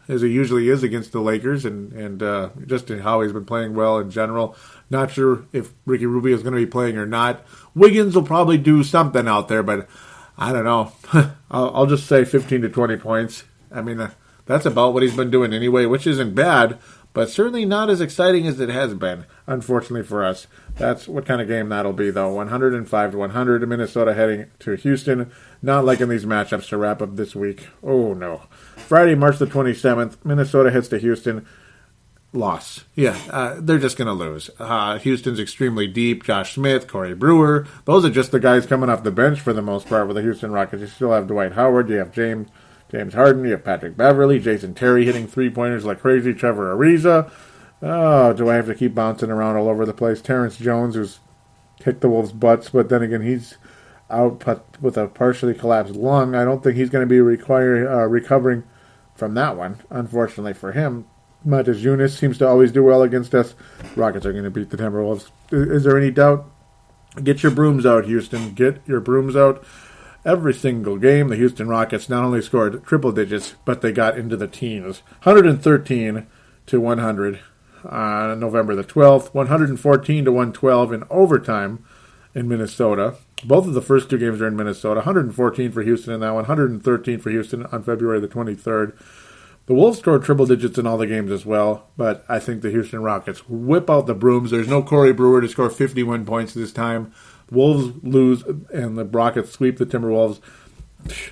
as he usually is against the Lakers, and just how he's been playing well in general. Not sure if Ricky Rubio is going to be playing or not. Wiggins will probably do something out there, but I don't know. I'll just say 15 to 20 points. I mean, that's about what he's been doing anyway, which isn't bad, but certainly not as exciting as it has been, unfortunately for us. That's what kind of game that'll be, though. 105-100, Minnesota heading to Houston. Not liking these matchups to wrap up this week. Oh, no. Friday, March the 27th, Minnesota heads to Houston. Loss. Yeah, they're just going to lose. Houston's extremely deep. Josh Smith, Corey Brewer. Those are just the guys coming off the bench for the most part with the Houston Rockets. You still have Dwight Howard. You have James Harden. You have Patrick Beverly. Jason Terry hitting three-pointers like crazy. Trevor Ariza. Oh, do I have to keep bouncing around all over the place? Terrence Jones, who's kicked the Wolves' butts, but then again, he's out with a partially collapsed lung. I don't think he's going to be recovering from that one, unfortunately for him. Montes Yunus seems to always do well against us. Rockets are going to beat the Timberwolves. Is there any doubt? Get your brooms out, Houston. Get your brooms out. Every single game, the Houston Rockets not only scored triple digits, but they got into the teens. 113-100 on November the 12th. 114-112 in overtime in Minnesota. Both of the first two games are in Minnesota. 114 for Houston in that one. 113 for Houston on February the 23rd. The Wolves scored triple digits in all the games as well, but I think the Houston Rockets whip out the brooms. There's no Corey Brewer to score 51 points this time. The Wolves lose, and the Rockets sweep the Timberwolves.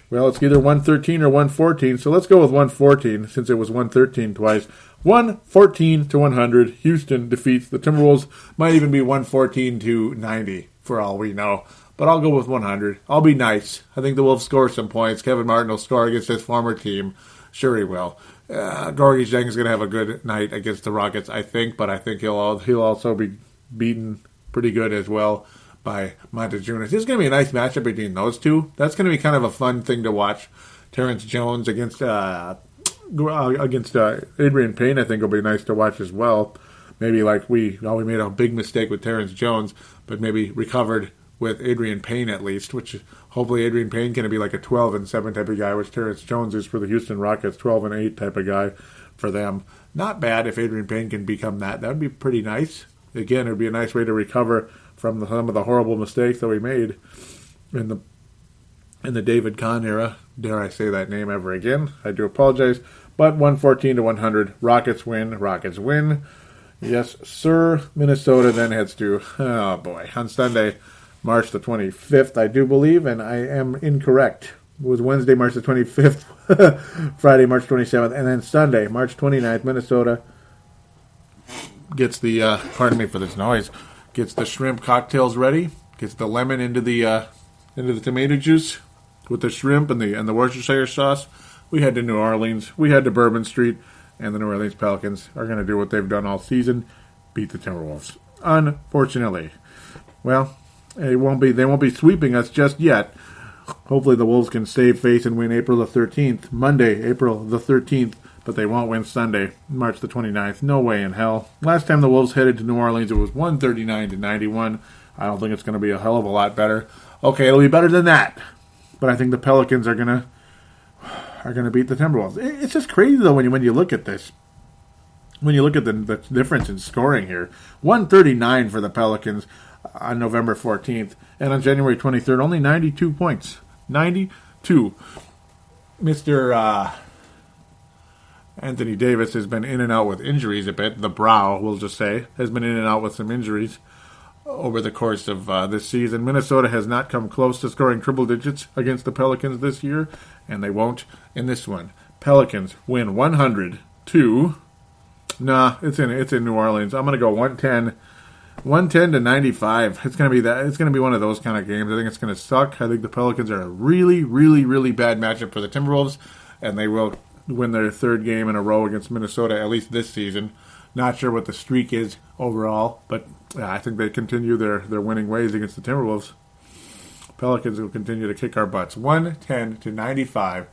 Well, it's either 113 or 114, so let's go with 114 since it was 113 twice. 114-100. Houston defeats the Timberwolves. Might even be 114-90 for all we know. But I'll go with 100. I'll be nice. I think the Wolves score some points. Kevin Martin will score against his former team. Sure he will. Gorgie Zhang is going to have a good night against the Rockets, I think, but I think he'll also be beaten pretty good as well by Montes Yunus. This is going to be a nice matchup between those two. That's going to be kind of a fun thing to watch. Terrence Jones against Adrian Payne, I think, will be nice to watch as well. Maybe like we made a big mistake with Terrence Jones, but maybe recovered with Adrian Payne at least, which hopefully Adrian Payne can be like a 12-7 type of guy, which Terrence Jones is for the Houston Rockets, 12-8 type of guy for them. Not bad if Adrian Payne can become that. That would be pretty nice. Again, it would be a nice way to recover from some of the horrible mistakes that we made in the David Kahn era. Dare I say that name ever again? I do apologize. But 114-100, Rockets win. Yes, sir. Minnesota then heads to, oh boy, on Sunday, March the 25th, I do believe, and I am incorrect. It was Wednesday, March the 25th, Friday, March 27th, and then Sunday, March 29th, Minnesota gets the, pardon me for this noise, gets the shrimp cocktails ready, gets the lemon into the tomato juice with the shrimp and the Worcestershire sauce. We head to New Orleans. We head to Bourbon Street, and the New Orleans Pelicans are going to do what they've done all season, beat the Timberwolves. Unfortunately. Well, they won't be sweeping us just yet. Hopefully the Wolves can save face and win April the 13th, Monday, April the 13th, but they won't win Sunday, March the 29th. No way in hell. Last time the Wolves headed to New Orleans, it was 139-91. I don't think it's going to be a hell of a lot better. Okay, it'll be better than that, but I think the Pelicans are going to beat the Timberwolves. It's just crazy though when you look at this. When you look at the difference in scoring here, 139 for the Pelicans. on November 14th. And on January 23rd, only 92 points. 92. Mr. Anthony Davis has been in and out with injuries a bit. The brow, we'll just say, has been in and out with some injuries over the course of this season. Minnesota has not come close to scoring triple digits against the Pelicans this year, and they won't in this one. Pelicans win 100 to... Nah, it's in New Orleans. I'm going to go 110 to 95. It's going to be that. It's going to be one of those kind of games. I think it's going to suck. I think the Pelicans are a really, really, really bad matchup for the Timberwolves, and they will win their third game in a row against Minnesota, at least this season. Not sure what the streak is overall, but I think they continue their winning ways against the Timberwolves. Pelicans will continue to kick our butts. 110 to 95.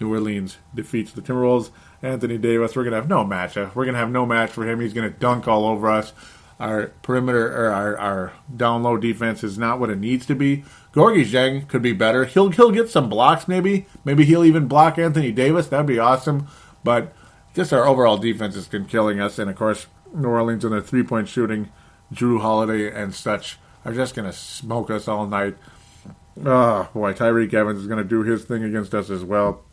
New Orleans defeats the Timberwolves. Anthony Davis, we're going to have no match. We're going to have no match for him. He's going to dunk all over us. Our perimeter, or our down low defense is not what it needs to be. Gorgie Zhang could be better. He'll get some blocks maybe. Maybe he'll even block Anthony Davis. That'd be awesome. But just our overall defense has been killing us. And, of course, New Orleans and their three-point shooting, Drew Holiday and such, are just going to smoke us all night. Oh, boy, Tyreek Evans is going to do his thing against us as well.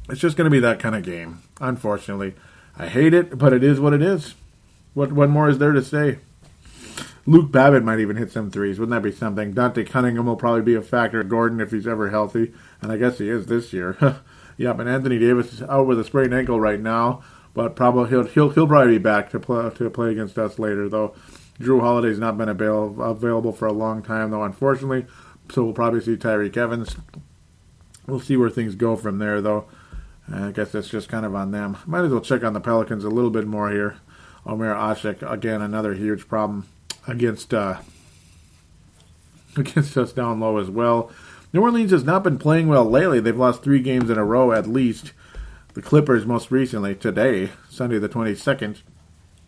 It's just going to be that kind of game, unfortunately. I hate it, but it is what it is. What more is there to say? Luke Babbitt might even hit some threes. Wouldn't that be something? Dante Cunningham will probably be a factor. Gordon, if he's ever healthy, and I guess he is this year. Yep, and Anthony Davis is out with a sprained ankle right now, but probably he'll probably be back to play against us later. Though Drew Holiday's not been available for a long time, though, unfortunately. So we'll probably see Tyreek Evans. We'll see where things go from there, though. I guess that's just kind of on them. Might as well check on the Pelicans a little bit more here. Omer Ashik, again, another huge problem against us down low as well. New Orleans has not been playing well lately. They've lost 3 games in a row at least. The Clippers most recently, today, Sunday the 22nd,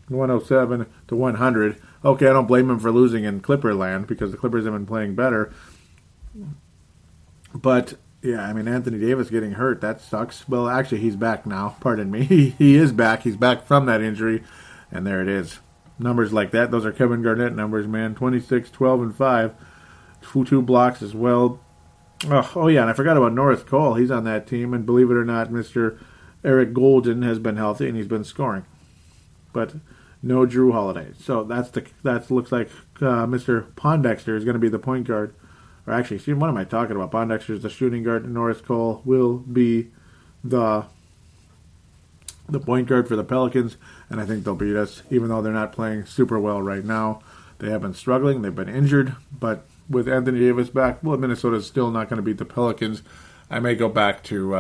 107 to 100. Okay, I don't blame them for losing in Clipperland because the Clippers have been playing better. But... yeah, I mean, Anthony Davis getting hurt, that sucks. Well, actually, he's back now. Pardon me. He is back. He's back from that injury, and there it is. Numbers like that, those are Kevin Garnett numbers, man. 26, 12, and 5. 2 blocks as well. Oh, yeah, and I forgot about Norris Cole. He's on that team, and believe it or not, Mr. Eric Golden has been healthy, and he's been scoring. But no Drew Holiday. So that looks like Mr. Pondexter is going to be the point guard. Or actually, see, what am I talking about? Pondexter is the shooting guard. Norris Cole will be the point guard for the Pelicans, and I think they'll beat us, even though they're not playing super well right now. They have been struggling. They've been injured, but with Anthony Davis back, well, Minnesota's still not going to beat the Pelicans. I may go back to,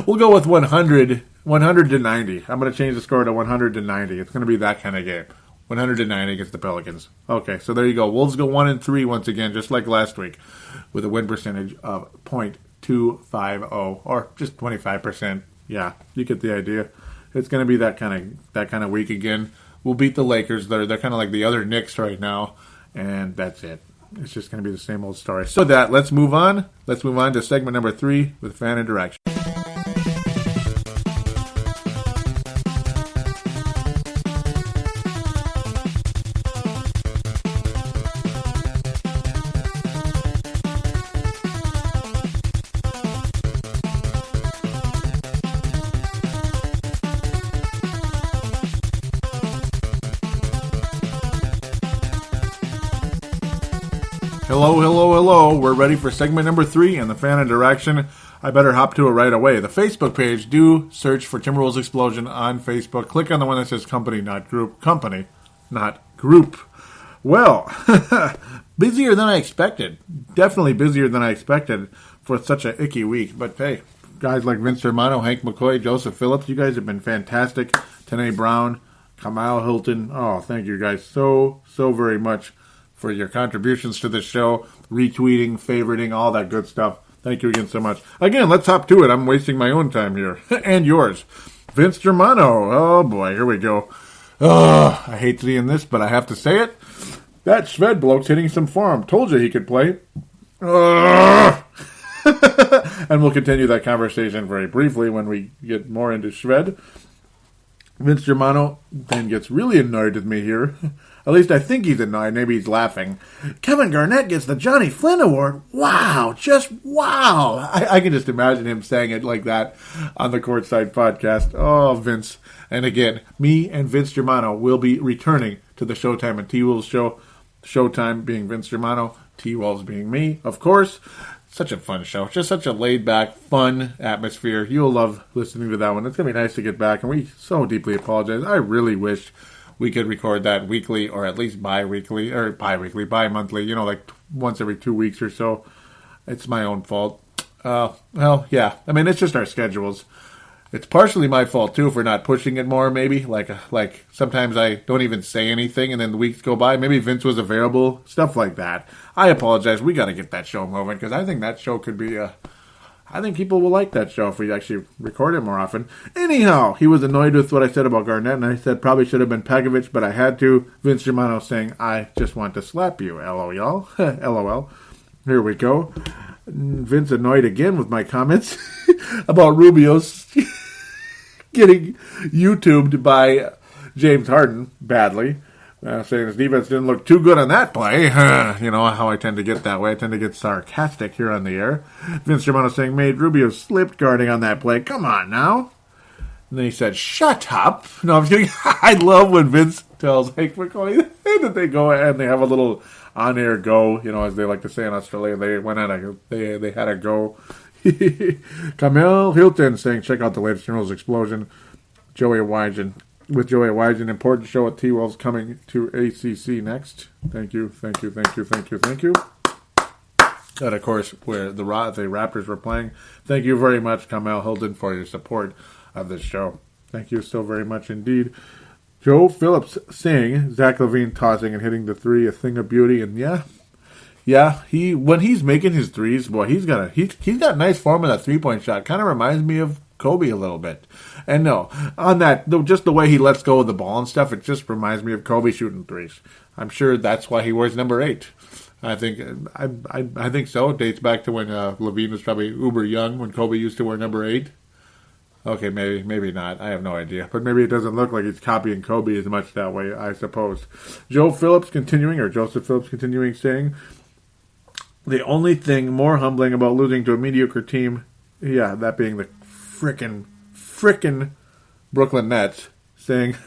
we'll go with 100 to 90. I'm going to change the score to 100 to 90. It's going to be that kind of game. 100 to 90 against the Pelicans. Okay, so there you go. Wolves go 1-3 once again, just like last week, with a win percentage of .250 or just 25%. Yeah, you get the idea. It's going to be that kind of week again. We'll beat the Lakers. They're kind of like the other Knicks right now, and that's it. It's just going to be the same old story. So let's move on. Let's move on to segment number 3 with fan interaction. Hello. We're ready for segment number 3 and the fan interaction. I better hop to it right away. The Facebook page, do search for Timberwolves Explosion on Facebook. Click on the one that says company, not group. Company, not group. Well, busier than I expected. Definitely busier than I expected for such an icky week. But hey, guys like Vince Hermano, Hank McCoy, Joseph Phillips, you guys have been fantastic. Tanae Brown, Kamal Hilton. Oh, thank you guys so very much for your contributions to the show, retweeting, favoriting, all that good stuff. Thank you again so much. Again, let's hop to it. I'm wasting my own time here. And yours. Vince Germano. Oh, boy. Here we go. Oh, I hate seeing this, but I have to say it. That Shved bloke's hitting some form. Told you he could play. And we'll continue that conversation very briefly when we get more into Shved. Vince Germano then gets really annoyed with me here. At least I think he's annoyed. Maybe he's laughing. Kevin Garnett gets the Johnny Flynn Award. Wow. Just wow. I can just imagine him saying it like that on the Courtside podcast. Oh, Vince. And again, me and Vince Germano will be returning to the Showtime and T-Wolves show. Showtime being Vince Germano, T-Wolves being me, of course. Such a fun show. Just such a laid-back, fun atmosphere. You'll love listening to that one. It's going to be nice to get back, and we so deeply apologize. I really wish we could record that weekly or at least bi-monthly, like once every 2 weeks or so. It's my own fault. Well, yeah. I mean, it's just our schedules. It's partially my fault, too, for not pushing it more, maybe. Like sometimes I don't even say anything, and then the weeks go by. Maybe Vince was available. Stuff like that. I apologize. We got to get that show moving, because I think that show could be I think people will like that show if we actually record it more often. Anyhow, he was annoyed with what I said about Garnett, and I said probably should have been Pekovic, but I had to. Vince Germano saying, I just want to slap you, LOL. LOL. Here we go. Vince annoyed again with my comments about Rubio's getting YouTubed by James Harden badly, saying his defense didn't look too good on that play. You know how I tend to get that way. I tend to get sarcastic here on the air. Vince Germano saying, made Rubio slipped guarding on that play. Come on now. And then he said, shut up. No, I'm kidding. I love when Vince tells Hank McCoy that they go and they have a little on-air go, as they like to say in Australia. They had a go. Kamel Hilton saying, check out the latest Timberwolves explosion. Joey Wygen. With Joey Wygen, important show at T-Wolves coming to ACC next. Thank you. And of course, where the Raptors were playing. Thank you very much, Kamel Hilton, for your support of this show. Thank you so very much indeed. Joe Phillips saying, Zach LaVine tossing and hitting the three, a thing of beauty. And yeah, when he's making his threes, boy, he's got nice form in that 3-point shot. Kind of reminds me of Kobe a little bit. And no, on that, just the way he lets go of the ball and stuff, it just reminds me of Kobe shooting threes. I'm sure that's why he wears number 8. I think so. It dates back to when LaVine was probably uber young, when Kobe used to wear number 8. Okay, maybe not. I have no idea. But maybe it doesn't look like he's copying Kobe as much that way, I suppose. Joseph Phillips continuing saying, the only thing more humbling about losing to a mediocre team, yeah, that being the frickin' Brooklyn Nets, saying,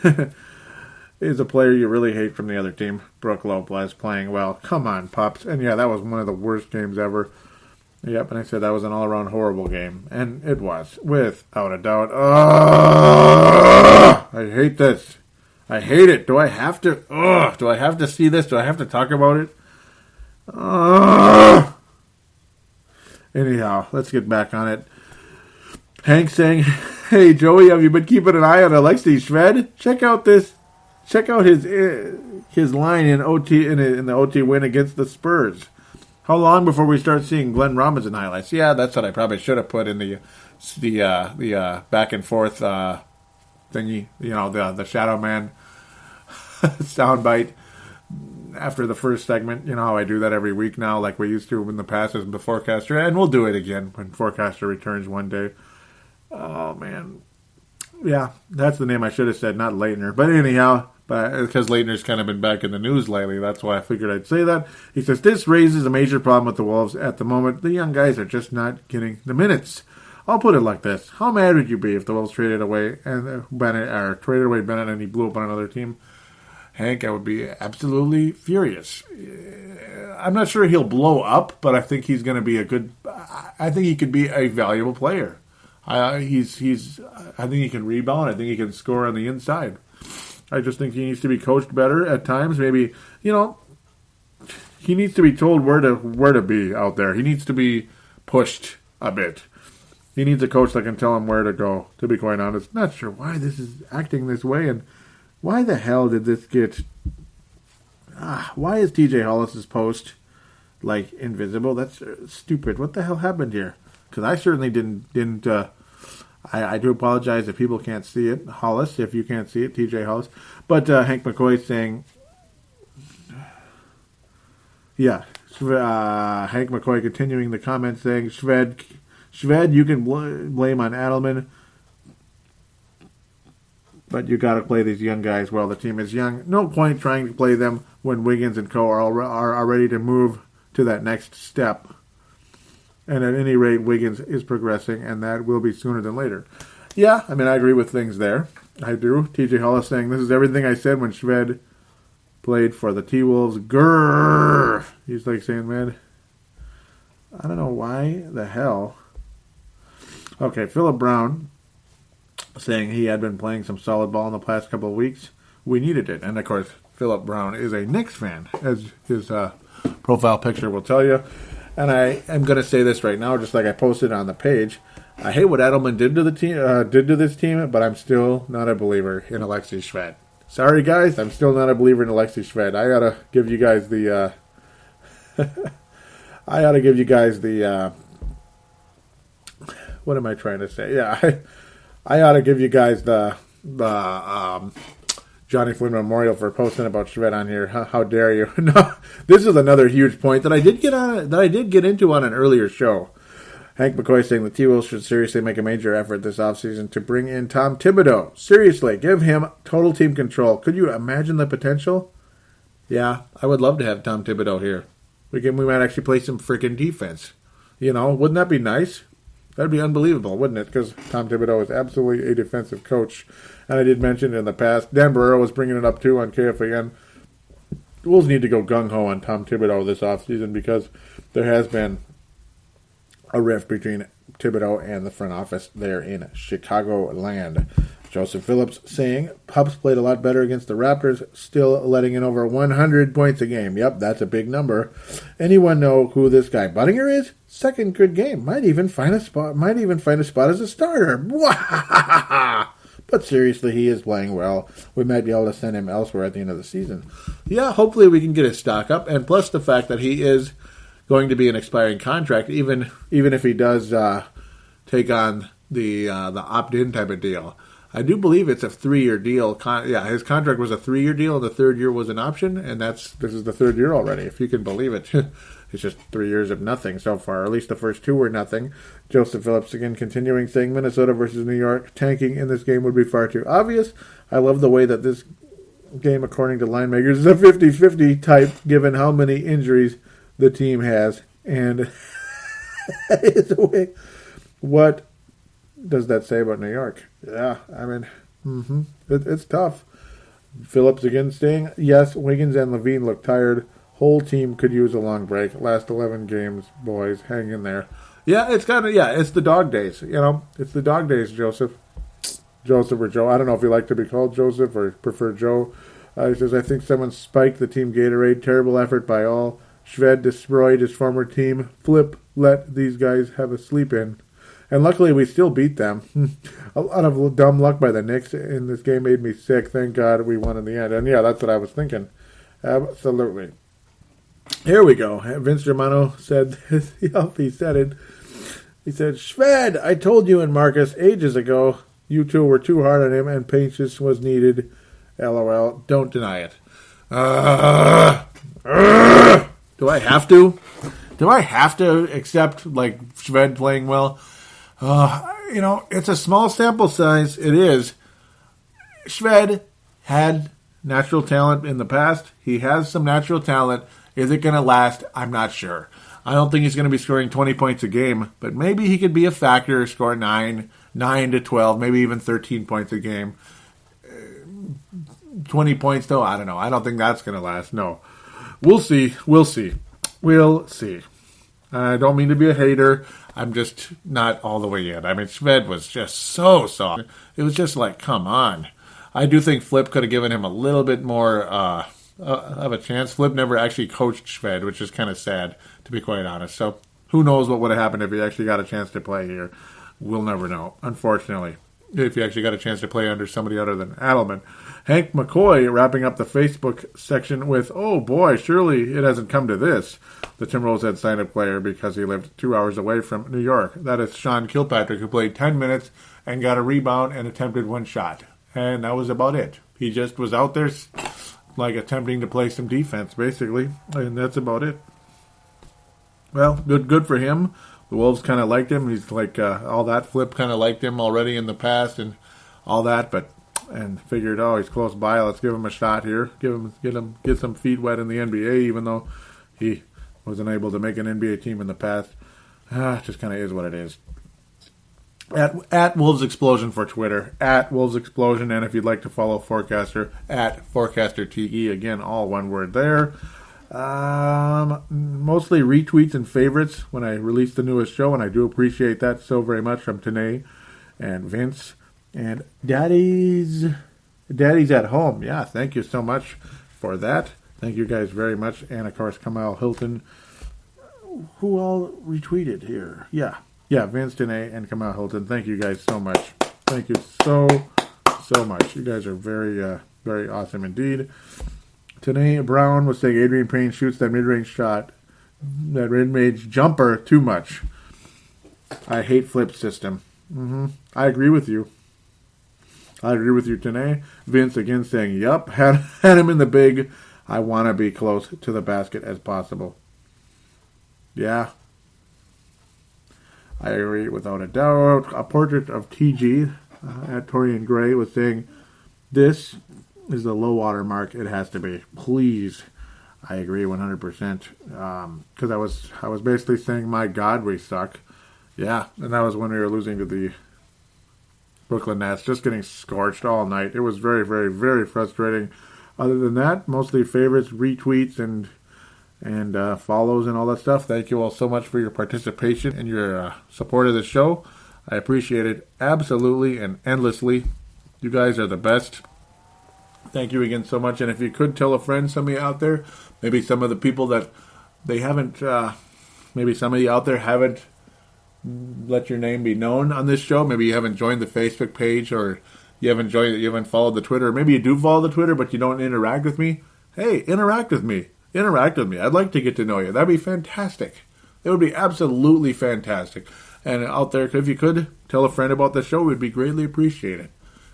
is a player you really hate from the other team. Brook Lopez playing well. Come on, Pops. And yeah, that was one of the worst games ever. Yep, and I said that was an all-around horrible game. And it was, without a doubt. I hate this. I hate it. Do I have to see this? Do I have to talk about it? Anyhow, let's get back on it. Hank saying, hey, Joey, have you been keeping an eye on Alexei Shved? Check out his line in OT in the OT win against the Spurs. How long before we start seeing Glenn Robinson highlights? Yeah, that's what I probably should have put in the back and forth thingy. The Shadow Man soundbite after the first segment. You know how I do that every week now, like we used to in the past as the Forecaster, and we'll do it again when Forecaster returns one day. Oh man, yeah, that's the name I should have said, not Leitner. But anyhow. But because Leitner's kind of been back in the news lately, that's why I figured I'd say that. He says, this raises a major problem with the Wolves at the moment. The young guys are just not getting the minutes. I'll put it like this. How mad would you be if the Wolves traded away Bennett and he blew up on another team? Hank, I would be absolutely furious. I'm not sure he'll blow up, but I think he's going to be I think he could be a valuable player. I think he can rebound. I think he can score on the inside. I just think he needs to be coached better at times. Maybe, he needs to be told where to be out there. He needs to be pushed a bit. He needs a coach that can tell him where to go, to be quite honest. Not sure why this is acting this way, and why the hell did this get... why is TJ Hollis's post, invisible? That's stupid. What the hell happened here? Because I certainly didn't I do apologize if people can't see it. Hollis, if you can't see it, TJ Hollis. But Hank McCoy saying, yeah, Hank McCoy continuing the comment saying, Shved, you can blame on Adelman. But you got to play these young guys while the team is young. No point trying to play them when Wiggins and co. are ready to move to that next step. And at any rate, Wiggins is progressing, and that will be sooner than later. Yeah, I mean, I agree with things there. I do. TJ Hall is saying, this is everything I said when Shved played for the T-Wolves. Grrr! He's like saying, man, I don't know why the hell. Okay, Philip Brown saying he had been playing some solid ball in the past couple of weeks. We needed it. And, of course, Philip Brown is a Knicks fan, as his profile picture will tell you. And I am going to say this right now, just like I posted on the page. I hate what Edelman did to the team, did to this team, but I'm still not a believer in Alexei Shved. Sorry, guys, I'm still not a believer in Alexei Shved. I ought to give you guys the. What am I trying to say? Yeah, I ought to give you guys the Johnny Flynn Memorial for posting about Shved on here. How dare you? No, this is another huge point that I did get into on an earlier show. Hank McCoy saying the T-Wolves should seriously make a major effort this offseason to bring in Tom Thibodeau. Seriously, give him total team control. Could you imagine the potential? Yeah, I would love to have Tom Thibodeau here. We might actually play some freaking defense. You know, wouldn't that be nice? That'd be unbelievable, wouldn't it? Because Tom Thibodeau is absolutely a defensive coach. And I did mention in the past, Dan Barrero was bringing it up too on KFAN. The Wolves need to go gung-ho on Tom Thibodeau this offseason because there has been a rift between Thibodeau and the front office there in Chicagoland. Joseph Phillips saying, Pups played a lot better against the Raptors, still letting in over 100 points a game. Yep, that's a big number. Anyone know who this guy Buttinger is? Second good game. Might even find a spot as a starter. But seriously, he is playing well. We might be able to send him elsewhere at the end of the season. Yeah, hopefully we can get his stock up. And plus the fact that he is going to be an expiring contract, even if he does take on the opt-in type of deal. I do believe it's a 3-year deal. His contract was a 3-year deal, and the third year was an option, and this is the third year already, if you can believe it. It's just 3 years of nothing so far. At least the first 2 were nothing. Joseph Phillips again continuing saying Minnesota versus New York. Tanking in this game would be far too obvious. I love the way that this game, according to line makers, is a 50-50 type, given how many injuries the team has. And it's a way. What does that say about New York? Yeah, I mean, it's tough. Phillips again saying, yes, Wiggins and Levine look tired. Whole team could use a long break. Last 11 games, boys, hang in there. Yeah, it's the dog days, you know. It's the dog days, Joseph. Joseph or Joe. I don't know if you like to be called Joseph or prefer Joe. He says, I think someone spiked the team Gatorade. Terrible effort by all. Shved destroyed his former team. Flip let these guys have a sleep in. And luckily, we still beat them. A lot of dumb luck by the Knicks in this game made me sick. Thank God we won in the end. And yeah, that's what I was thinking. Absolutely. Here we go. Vince Germano said this. He said it. He said, Shved, I told you and Marcus ages ago you two were too hard on him and patience was needed. LOL. Don't deny it. Do I have to? Do I have to accept, like, Shved playing well? It's a small sample size. It is. Shved had natural talent in the past. He has some natural talent. Is it going to last? I'm not sure. I don't think he's going to be scoring 20 points a game, but maybe he could be a factor, score 9 to 12, maybe even 13 points a game. 20 points, though, I don't know. I don't think that's going to last. No. We'll see. I don't mean to be a hater. I'm just not all the way in. I mean, Shved was just so soft. It was just like, come on. I do think Flip could have given him a little bit more of a chance. Flip never actually coached Shved, which is kind of sad, to be quite honest. So who knows what would have happened if he actually got a chance to play here. We'll never know, unfortunately, if he actually got a chance to play under somebody other than Adelman. Hank McCoy wrapping up the Facebook section with, oh boy, surely it hasn't come to this. The Timberwolves had signed a player because he lived 2 hours away from New York. That is Sean Kilpatrick, who played 10 minutes and got a rebound and attempted 1 shot. And that was about it. He just was out there like attempting to play some defense, basically. And that's about it. Well, good for him. The Wolves kind of liked him. He's like all that. Flip kind of liked him already in the past and all that. But and figured, oh, he's close by. Let's give him a shot here. Get some feet wet in the NBA, even though he wasn't able to make an NBA team in the past. It just kind of is what it is. At Wolves Explosion for Twitter, at Wolves Explosion, and if you'd like to follow Forecaster, at Forecaster TE, again, all one word there. Mostly retweets and favorites when I release the newest show, and I do appreciate that so very much from Tanae and Vince and Daddy's at home. Yeah, thank you so much for that. Thank you guys very much. And of course, Kamal Hilton, who all retweeted here. Yeah, Vince, Tanae, and Kamal Hilton. Thank you guys so much. Thank you so much. You guys are very, very awesome indeed. Tanae Brown was saying Adrian Payne shoots that mid-range shot, that mid-range jumper too much. I hate flip system. I agree with you. Tanae. Vince again saying, yup, had him in the big. I want to be close to the basket as possible. Yeah. I agree without a doubt. A portrait of TG at Torian Gray was saying, this is the low water mark. It has to be. Please. I agree 100%. Because I was basically saying, my God, we suck. Yeah, and that was when we were losing to the Brooklyn Nets, just getting scorched all night. It was very, very, very frustrating. Other than that, mostly favorites, retweets, and follows and all that stuff. Thank you all so much for your participation and your support of the show. I appreciate it absolutely and endlessly. You guys are the best. Thank you again so much. And if you could tell a friend, somebody out there, maybe some of the people that they haven't, maybe some of you out there haven't let your name be known on this show. Maybe you haven't joined the Facebook page, or you haven't followed the Twitter. Maybe you do follow the Twitter, but you don't interact with me. Hey, interact with me. I'd like to get to know you. That'd be fantastic. It would be absolutely fantastic. And out there, if you could tell a friend about the show, we'd be greatly appreciated.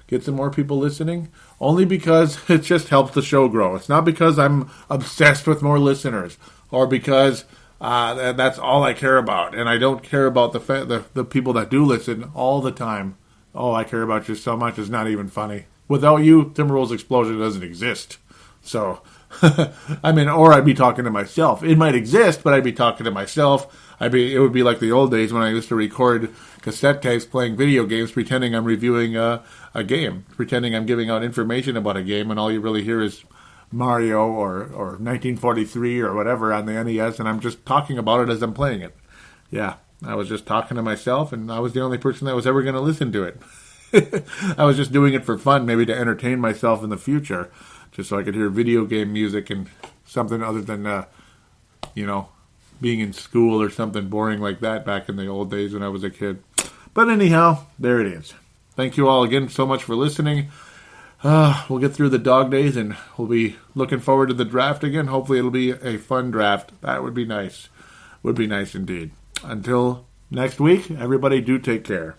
Get some more people listening, only because it just helps the show grow. It's not because I'm obsessed with more listeners, or because that's all I care about. And I don't care about the people that do listen all the time. Oh, I care about you so much, it's not even funny. Without you, Timberwolves Explosion doesn't exist. So, I mean, or I'd be talking to myself. It might exist, but I'd be talking to myself. It would be like the old days when I used to record cassette tapes playing video games, pretending I'm reviewing a game, pretending I'm giving out information about a game, and all you really hear is Mario or 1943 or whatever on the NES, and I'm just talking about it as I'm playing it. Yeah, I was just talking to myself, and I was the only person that was ever going to listen to it. I was just doing it for fun, maybe to entertain myself in the future, just so I could hear video game music and something other than, being in school or something boring like that back in the old days when I was a kid. But anyhow, there it is. Thank you all again so much for listening. We'll get through the dog days, and we'll be looking forward to the draft again. Hopefully it'll be a fun draft. That would be nice. Would be nice indeed. Until next week, everybody do take care.